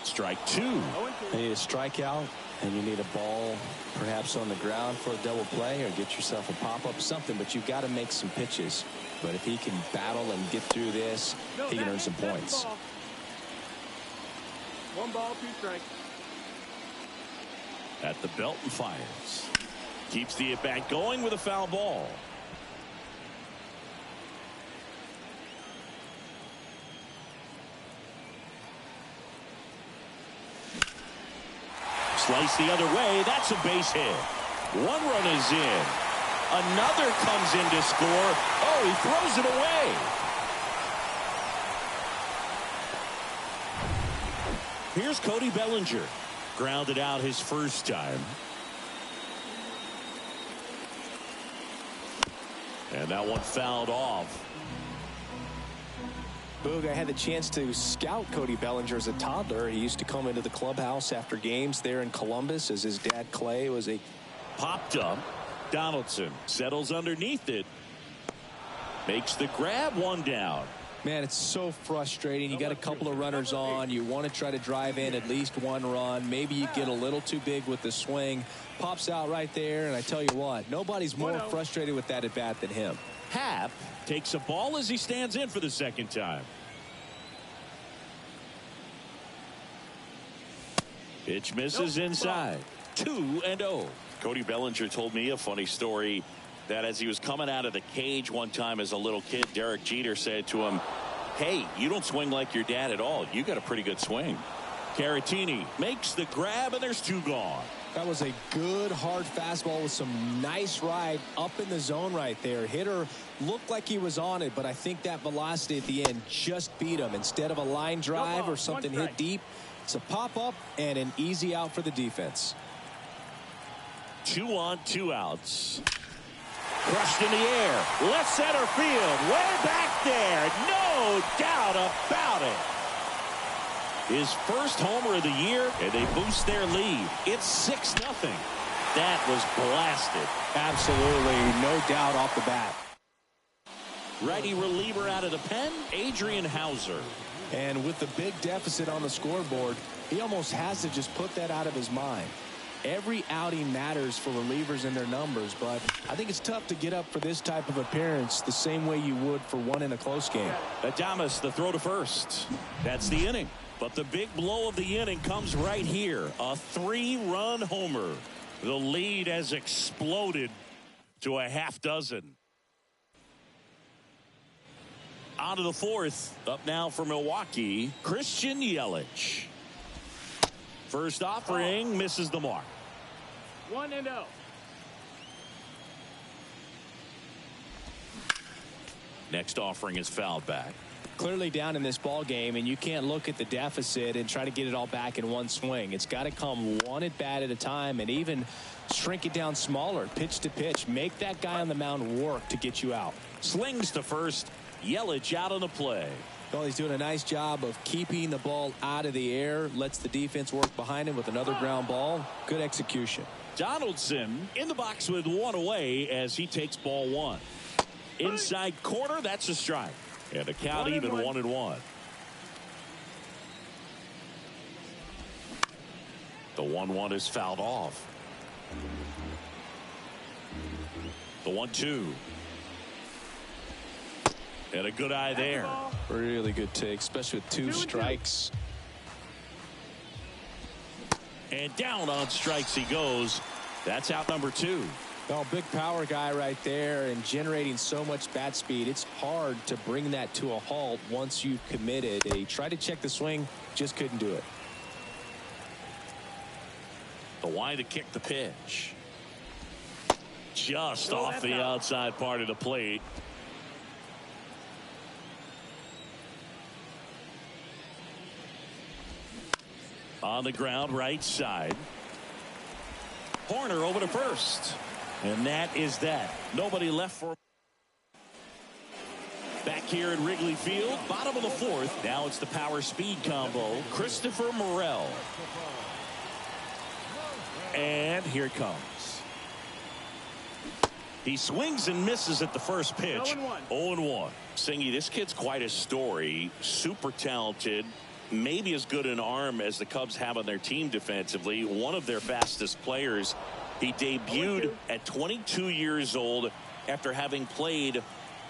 Strike two. You need a strikeout, and you need a ball perhaps on the ground for a double play, or get yourself a pop-up, something, but you've got to make some pitches. But if he can battle and get through this, he can earn some points. 1 ball, 2 strikes. At the belt and fires. Keeps the at-bat going with a foul ball. Slice the other way. That's a base hit. 1 run is in. Another comes in to score. Oh, he throws it away. Here's Cody Bellinger. Grounded out his first time. And that one fouled off. Boog, I had the chance to scout Cody Bellinger as a toddler. He used to come into the clubhouse after games there in Columbus, as his dad Clay was a Popped up. Donaldson settles underneath it. Makes the grab, 1 down. Man, it's so frustrating. You got a couple of runners on. You want to try to drive in at least 1 run. Maybe you get a little too big with the swing. Pops out right there, and I tell you what, nobody's more frustrated with that at bat than him. Happ takes a ball as he stands in for the second time. Pitch misses inside. 2-0. Cody Bellinger told me a funny story that as he was coming out of the cage one time as a little kid, Derek Jeter said to him, "Hey, you don't swing like your dad at all. You got a pretty good swing." Caratini makes the grab, and there's 2 gone. That was a good hard fastball with some nice ride up in the zone right there. Hitter looked like he was on it, but I think that velocity at the end just beat him. Instead of a line drive or something hit deep, it's a pop up and an easy out for the defense. 2 on, 2 outs. Crushed in the air. Left center field. Way back there. No doubt about it. His first homer of the year, and they boost their lead. It's 6-0. That was blasted. Absolutely, no doubt off the bat. Righty reliever out of the pen, Adrian Hauser. And with the big deficit on the scoreboard, he almost has to just put that out of his mind. Every outing matters for relievers and their numbers, but I think it's tough to get up for this type of appearance the same way you would for one in a close game. Adames, the throw to first. That's the inning. But the big blow of the inning comes right here. A 3-run homer. The lead has exploded to a half dozen. On to the 4th. Up now for Milwaukee, Christian Yelich. First offering misses the mark. 1-0. Next offering is fouled back. clearly down in this ball game, and you can't look at the deficit and try to get it all back in one swing. It's got to come one at bat at a time, and even shrink it down smaller, pitch to pitch. Make that guy on the mound work to get you out. Slings to first. Yelich out on the play. Well, he's doing a nice job of keeping the ball out of the air. Lets the defense work behind him with another ground ball. Good execution. Donaldson in the box with one away as he takes ball one. Inside corner, that's a strike. And the count even 1-1. The 1-1 is fouled off. The 1-2. And a good eye there. Really good take, especially with two strikes. And down on strikes he goes. That's out number 2. Oh, big power guy right there and generating so much bat speed. It's hard to bring that to a halt once you've committed. He tried to check the swing, just couldn't do it. The wind to kick the pitch. Just off the outside part of the plate. On the ground, right side. Horner over to first. And that is that. Nobody left for. Back here at Wrigley Field, bottom of the 4th. Now it's the power speed combo. Christopher Morel. And here it comes. He swings and misses at the first pitch. 0-1. Singy, this kid's quite a story. Super talented. Maybe as good an arm as the Cubs have on their team defensively. One of their fastest players. He debuted at 22 years old after having played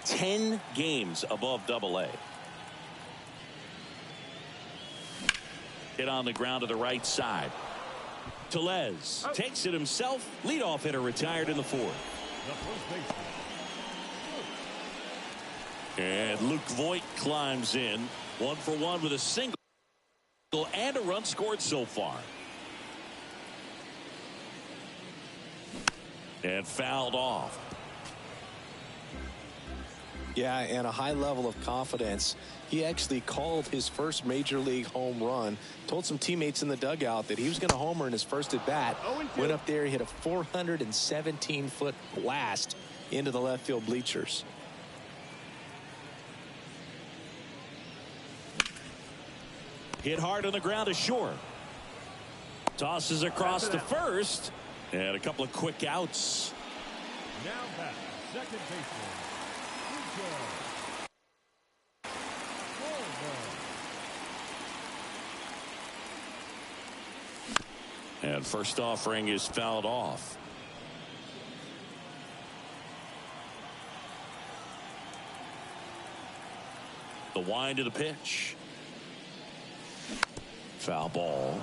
10 games above Double-A. Hit on the ground to the right side. Tellez takes it himself. Leadoff hitter retired in the 4th. And Luke Voit climbs in. 1 for 1 with a single and a run scored so far. And fouled off. Yeah, and a high level of confidence. He actually called his first major league home run. Told some teammates in the dugout that he was going to homer in his first at bat. Went up there, hit a 417-foot blast into the left field bleachers. Hit hard on the ground to short. Tosses across to first. And a couple of quick outs. Now back, second baseman. And first offering is fouled off. The wind of the pitch. Foul ball.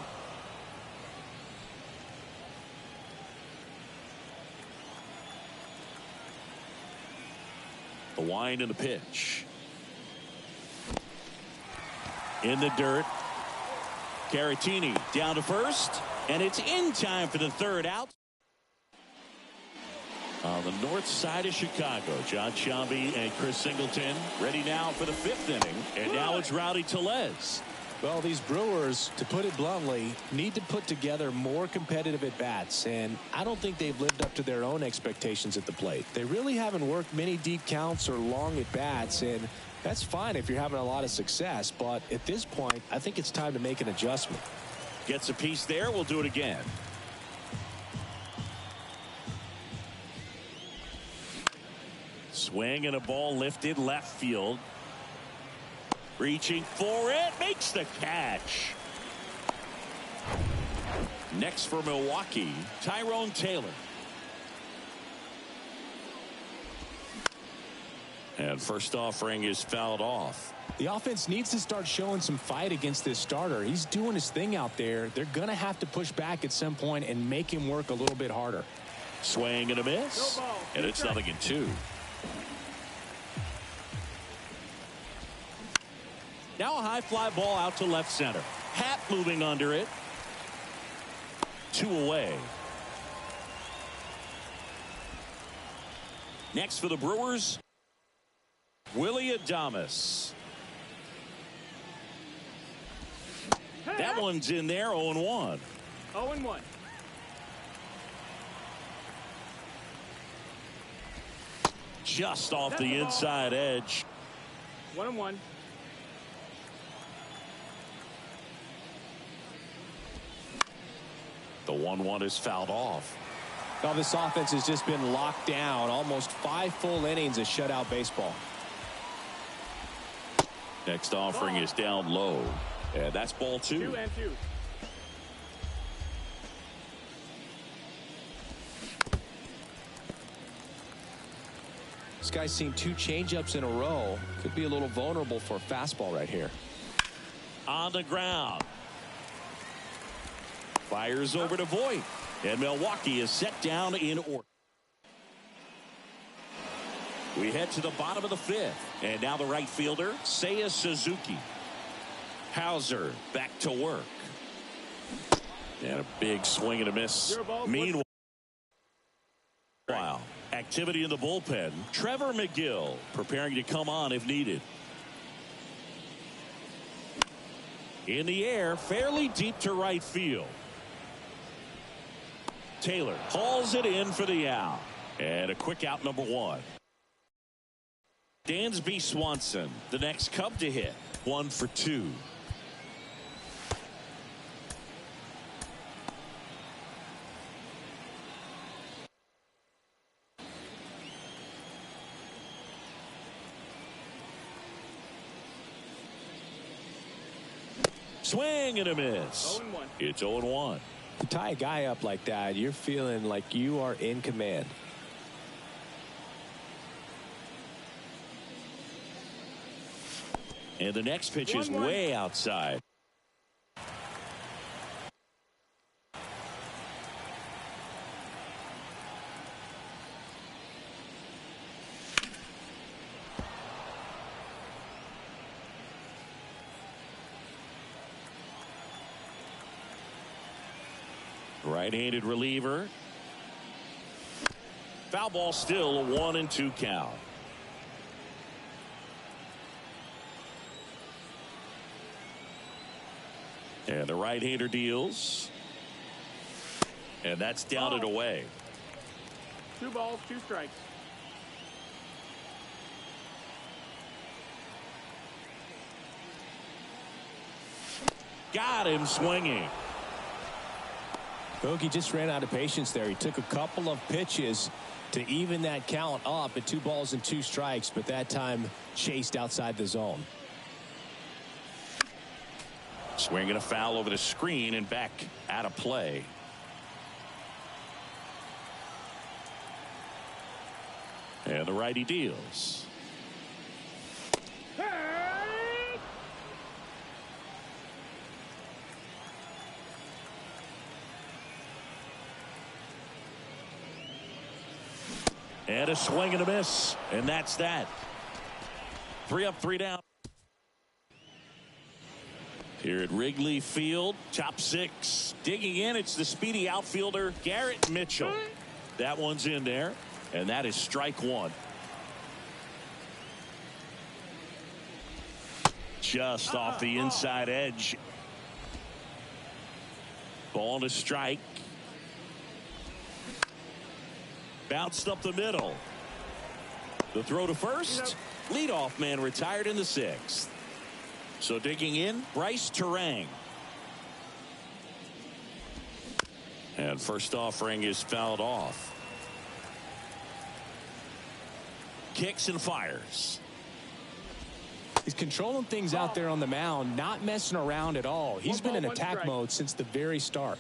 The wind and the pitch. In the dirt. Caratini down to first. And it's in time for the 3rd out. On the north side of Chicago, John Sciambi and Chris Singleton ready now for the 5th inning. And now it's Rowdy Tellez. Well, these Brewers, to put it bluntly, need to put together more competitive at-bats, and I don't think they've lived up to their own expectations at the plate. They really haven't worked many deep counts or long at-bats, and that's fine if you're having a lot of success, but at this point, I think it's time to make an adjustment. Gets a piece there. We'll do it again. Swing and a ball lifted left field. Reaching for it, makes the catch. Next for Milwaukee, Tyrone Taylor. And first offering is fouled off. The offense needs to start showing some fight against this starter. He's doing his thing out there. They're going to have to push back at some point and make him work a little bit harder. Swing and a miss. And it's 0-2. Now a high fly ball out to left center. Happ moving under it. 2 away. Next for the Brewers, Willy Adames. That one's in there, 0-1. 0-1. Just off the inside edge. 1-1. The 1-1 is fouled off. Well, this offense has just been locked down. Almost 5 full innings of shutout baseball. Next offering is down low. And that's ball 2. 2-2. This guy's seen 2 changeups in a row. Could be a little vulnerable for a fastball right here. On the ground. Fires over to Voit. And Milwaukee is set down in order. We head to the bottom of the 5th. And now the right fielder, Seiya Suzuki. Hauser back to work. And a big swing and a miss. Meanwhile, activity in the bullpen. Trevor McGill preparing to come on if needed. In the air, fairly deep to right field. Taylor hauls it in for the out. And a quick out, number 1. Dansby Swanson, the next Cub to hit. 1 for 2. Swing and a miss. 0-1. It's 0-1. To tie a guy up like that, you're feeling like you are in command. And the next pitch is 1-1. way outside. Right-handed reliever. Foul ball, still a 1-2 count. And the right-hander deals. And that's down and away. 2 balls, 2 strikes. Got him swinging. Bogey just ran out of patience there. He took a couple of pitches to even that count up at 2 balls and 2 strikes, but that time chased outside the zone. Swinging a foul over the screen and back out of play. And the righty deals. And a swing and a miss. And that's that. 3 up, 3 down. Here at Wrigley Field, top 6. Digging in, it's the speedy outfielder, Garrett Mitchell. That one's in there, and that is strike 1. Just off the inside edge. Ball to strike. Bounced up the middle. The throw to first. Leadoff man retired in the 6th. So digging in, Bryce Terang. And first offering is fouled off. Kicks and fires. He's controlling things out there on the mound, not messing around at all. He's been in attack mode since the very start.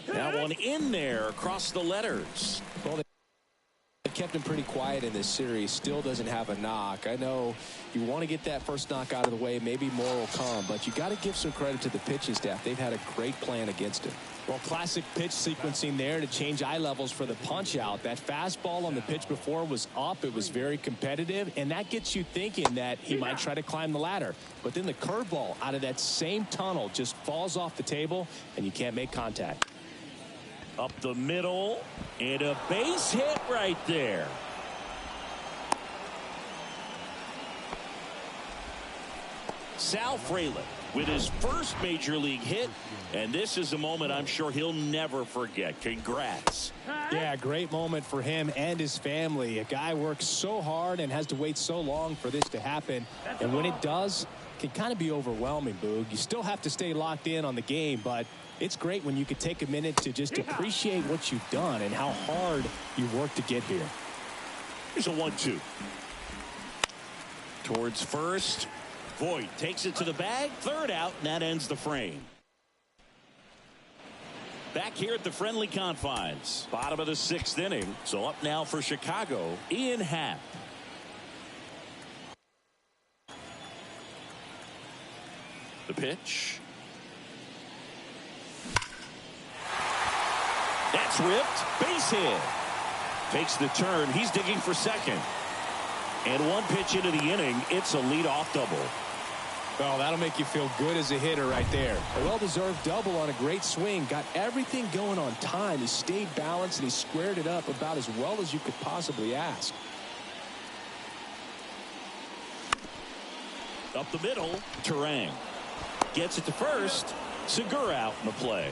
That one in there across the letters. Well, they've kept him pretty quiet in this series. Still doesn't have a knock. I know you want to get that first knock out of the way. Maybe more will come, but you got to give some credit to the pitching staff. They've had a great plan against him. Well, classic pitch sequencing there to change eye levels for the punch out. That fastball on the pitch before was up. It was very competitive, and that gets you thinking that he might try to climb the ladder. But then the curveball out of that same tunnel just falls off the table, and you can't make contact. Up the middle, and a base hit right there. Sal Frelick with his first major league hit, and this is a moment I'm sure he'll never forget. Congrats. Yeah, great moment for him and his family. A guy works so hard and has to wait so long for this to happen, and when it does, it can kind of be overwhelming, Boog. You still have to stay locked in on the game, but it's great when you could take a minute to just appreciate what you've done and how hard you worked to get here. Here's a 1-2. Towards first. Voit takes it to the bag. Third out, and that ends the frame. Back here at the friendly confines. Bottom of the 6th inning. So up now for Chicago, Ian Happ. The pitch. That's ripped. Base hit. Takes the turn. He's digging for second. And one pitch into the inning, it's a leadoff double. Well, that'll make you feel good as a hitter right there. A well-deserved double on a great swing. Got everything going on time. He stayed balanced and he squared it up about as well as you could possibly ask. Up the middle, Turang. Gets it to first. Segura out in the play.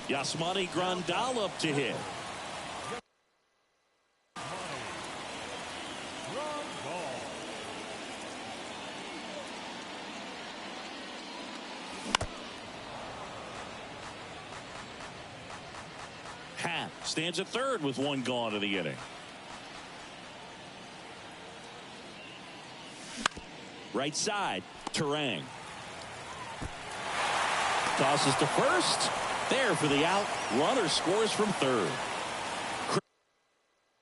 Yasmani Grandal up to hit. Happ stands at third with one gone to the inning. Right side, Turang. Tosses to first. There for the out. Runner scores from third.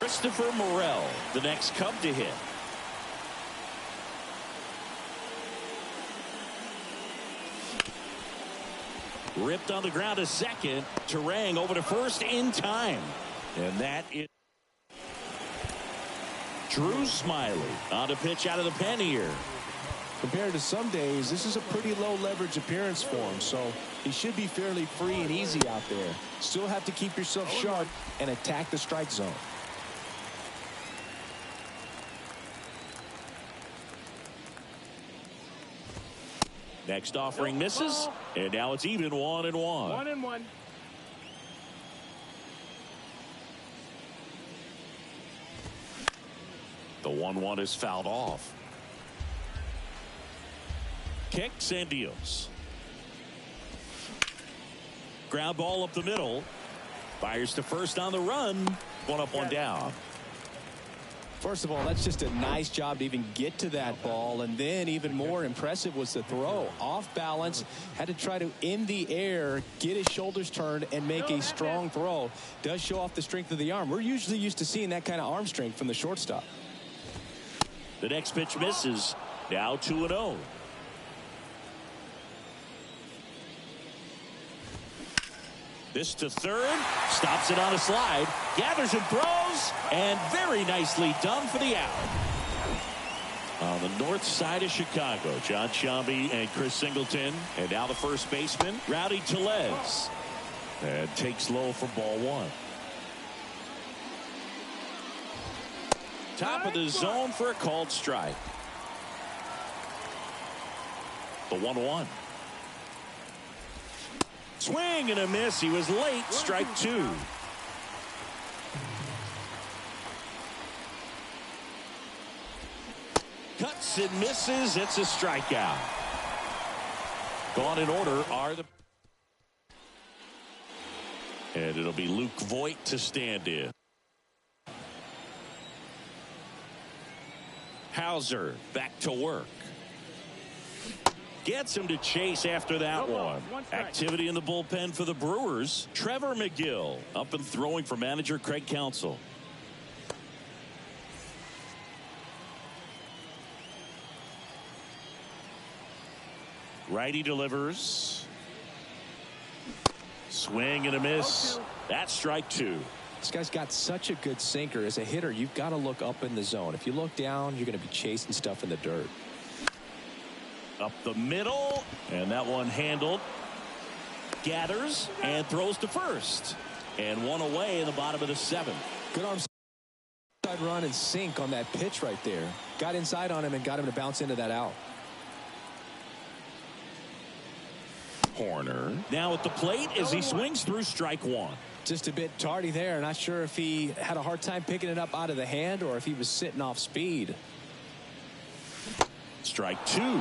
Christopher Morel, the next Cub to hit. Ripped on the ground to second. Turang over to first in time. And that is Drew Smiley on a pitch out of the pen here. Compared to some days, this is a pretty low leverage appearance for him, so he should be fairly free and easy out there. Still have to keep yourself sharp and attack the strike zone. Next offering misses, and now it's even 1-1. 1-1. The 1-1 is fouled off. Kicks and deals. Ground ball up the middle. Fires to first on the run. One up, one down. First of all, that's just a nice job to even get to that ball, and then even more impressive was the throw. Off balance, had to try to in the air get his shoulders turned and make a strong throw. Does show off the strength of the arm. We're usually used to seeing that kind of arm strength from the shortstop. The next pitch misses. Now 2-0. This to third. Stops it on a slide. Gathers and throws. And very nicely done for the out. On the north side of Chicago, John Sciambi and Chris Singleton. And now the first baseman, Rowdy Tellez. And takes low for ball one. Top of the zone for a called strike. The 1-1. Swing and a miss. He was late. Strike two. Cuts and misses. It's a strikeout. Gone in order are the. And it'll be Luke Voit to stand in. Hauser back to work. Gets him to chase after that one. Activity in the bullpen for the Brewers. Trevor McGill up and throwing for manager Craig Counsell. Righty delivers. Swing and a miss. That's strike two. This guy's got such a good sinker. As a hitter, you've got to look up in the zone. If you look down, you're going to be chasing stuff in the dirt. Up the middle, and that one handled. Gathers and throws to first. And one away in the bottom of the seventh. Good arm side run and sink on that pitch right there. Got inside on him and got him to bounce into that out. Horner now at the plate as he swings through strike one. Just a bit tardy there. Not sure if he had a hard time picking it up out of the hand or if he was sitting off speed. Strike two.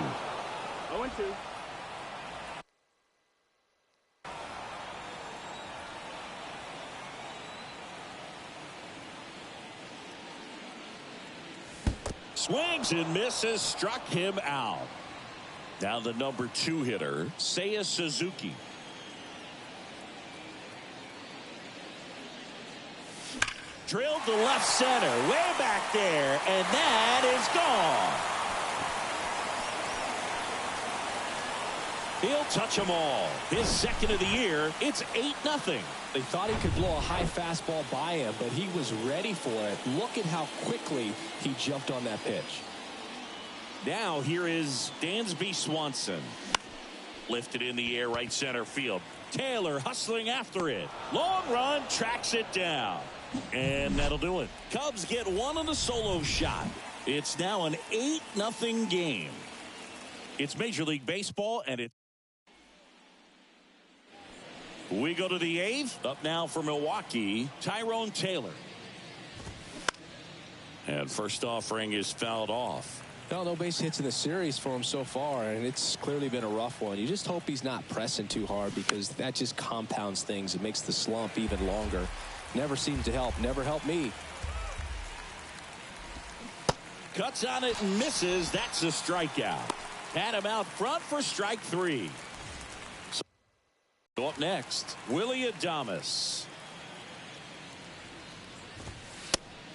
0-2. Swings and misses, struck him out. Now the number 2 hitter, Seiya Suzuki. Drilled to left center, way back there, and that is gone. He'll touch them all. His second of the year. It's 8-0. They thought he could blow a high fastball by him, but he was ready for it. Look at how quickly he jumped on that pitch. Now here is Dansby Swanson. Lifted in the air, right center field. Taylor hustling after it. Long run, tracks it down. And that'll do it. Cubs get one on the solo shot. It's now an 8-0 game. It's Major League Baseball, and we go to the 8th. Up now for Milwaukee, Tyrone Taylor. And first offering is fouled off. No base hits in the series for him so far, and it's clearly been a rough one. You just hope he's not pressing too hard because that just compounds things. It makes the slump even longer. Never seems to help. Never helped me. Cuts on it and misses. That's a strikeout. Had him out front for strike 3. So up next, Willie Adames.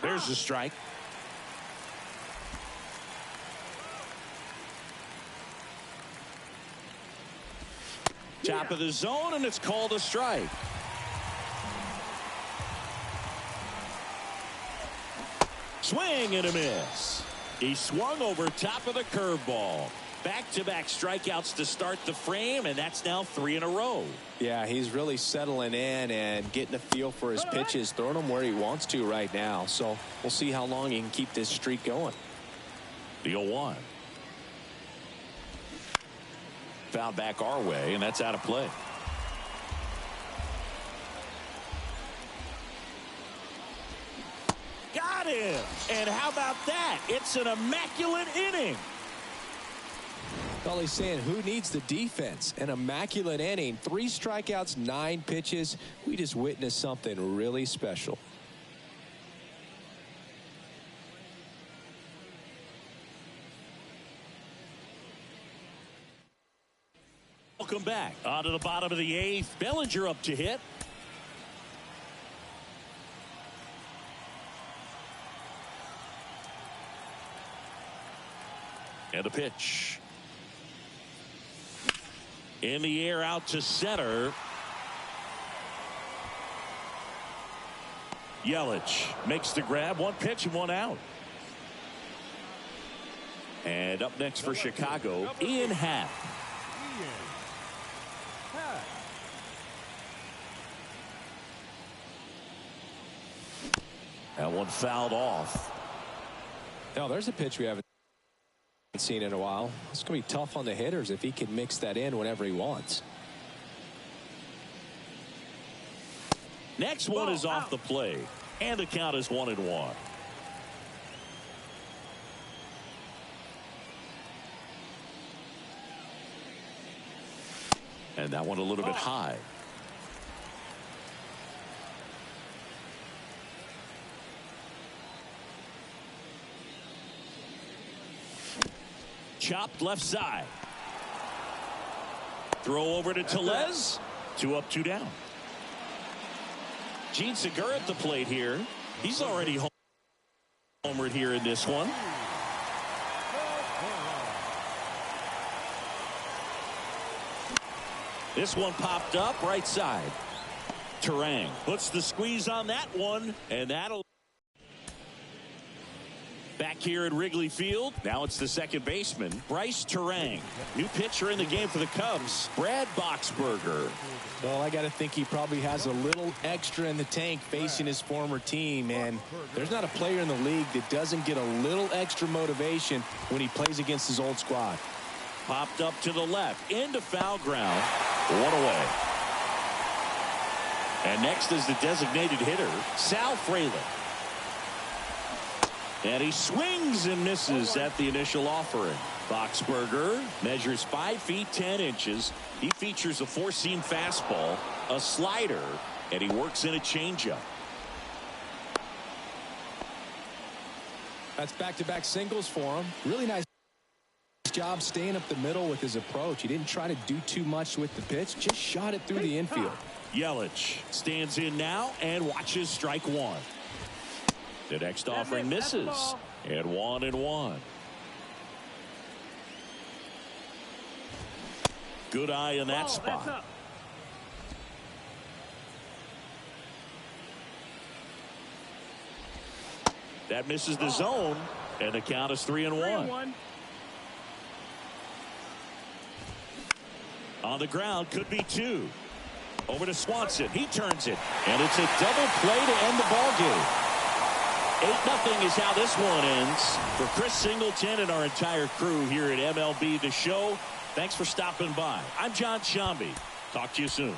There's the strike. Top of the zone, and it's called a strike. Swing and a miss. He swung over top of the curveball. Back-to-back strikeouts to start the frame, and that's now 3 in a row. Yeah, he's really settling in and getting a feel for his pitches, throwing them where he wants to right now. So we'll see how long he can keep this streak going. The 0-1. Foul back our way, and that's out of play. Got him! And how about that? It's an immaculate inning. All he's saying, who needs the defense? An immaculate inning. 3 strikeouts, 9 pitches. We just witnessed something really special. Welcome back. On to the bottom of the 8th. Bellinger up to hit. And a pitch. In the air out to center. Yelich makes the grab. 1 pitch and 1 out. And up next for Chicago, Ian Happ. That one fouled off. Now there's a pitch we haven't seen in a while. It's going to be tough on the hitters if he can mix that in whenever he wants. Next one is off the plate, and the count is 1-1. And that one a little bit high. Chopped left side. Throw over to Tellez. 2 up, 2 down. Gene Segura at the plate here. He's already homered here in this one. This one popped up right side. Terang puts the squeeze on that one, and that'll. Back here at Wrigley Field, now it's the second baseman, Bryce Terang. New pitcher in the game for the Cubs, Brad Boxberger. Well, I got to think he probably has a little extra in the tank facing his former team, and there's not a player in the league that doesn't get a little extra motivation when he plays against his old squad. Popped up to the left, into foul ground. One away. And next is the designated hitter, Sal Frelick. And he swings and misses at the initial offering. Boxberger measures 5 feet 10 inches. He features a 4-seam fastball, a slider, and he works in a changeup. That's back-to-back singles for him. Really nice job staying up the middle with his approach. He didn't try to do too much with the pitch, just shot it through the infield. Yelich stands in now and watches strike one. The next offering misses. And 1-1. Good eye in that spot. That misses the zone, and the count is 3-1. On the ground, could be 2. Over to Swanson. He turns it, and it's a double play to end the ball game. 8-0 is how this one ends. For Chris Singleton and our entire crew here at MLB The Show, thanks for stopping by. I'm John Shambi. Talk to you soon.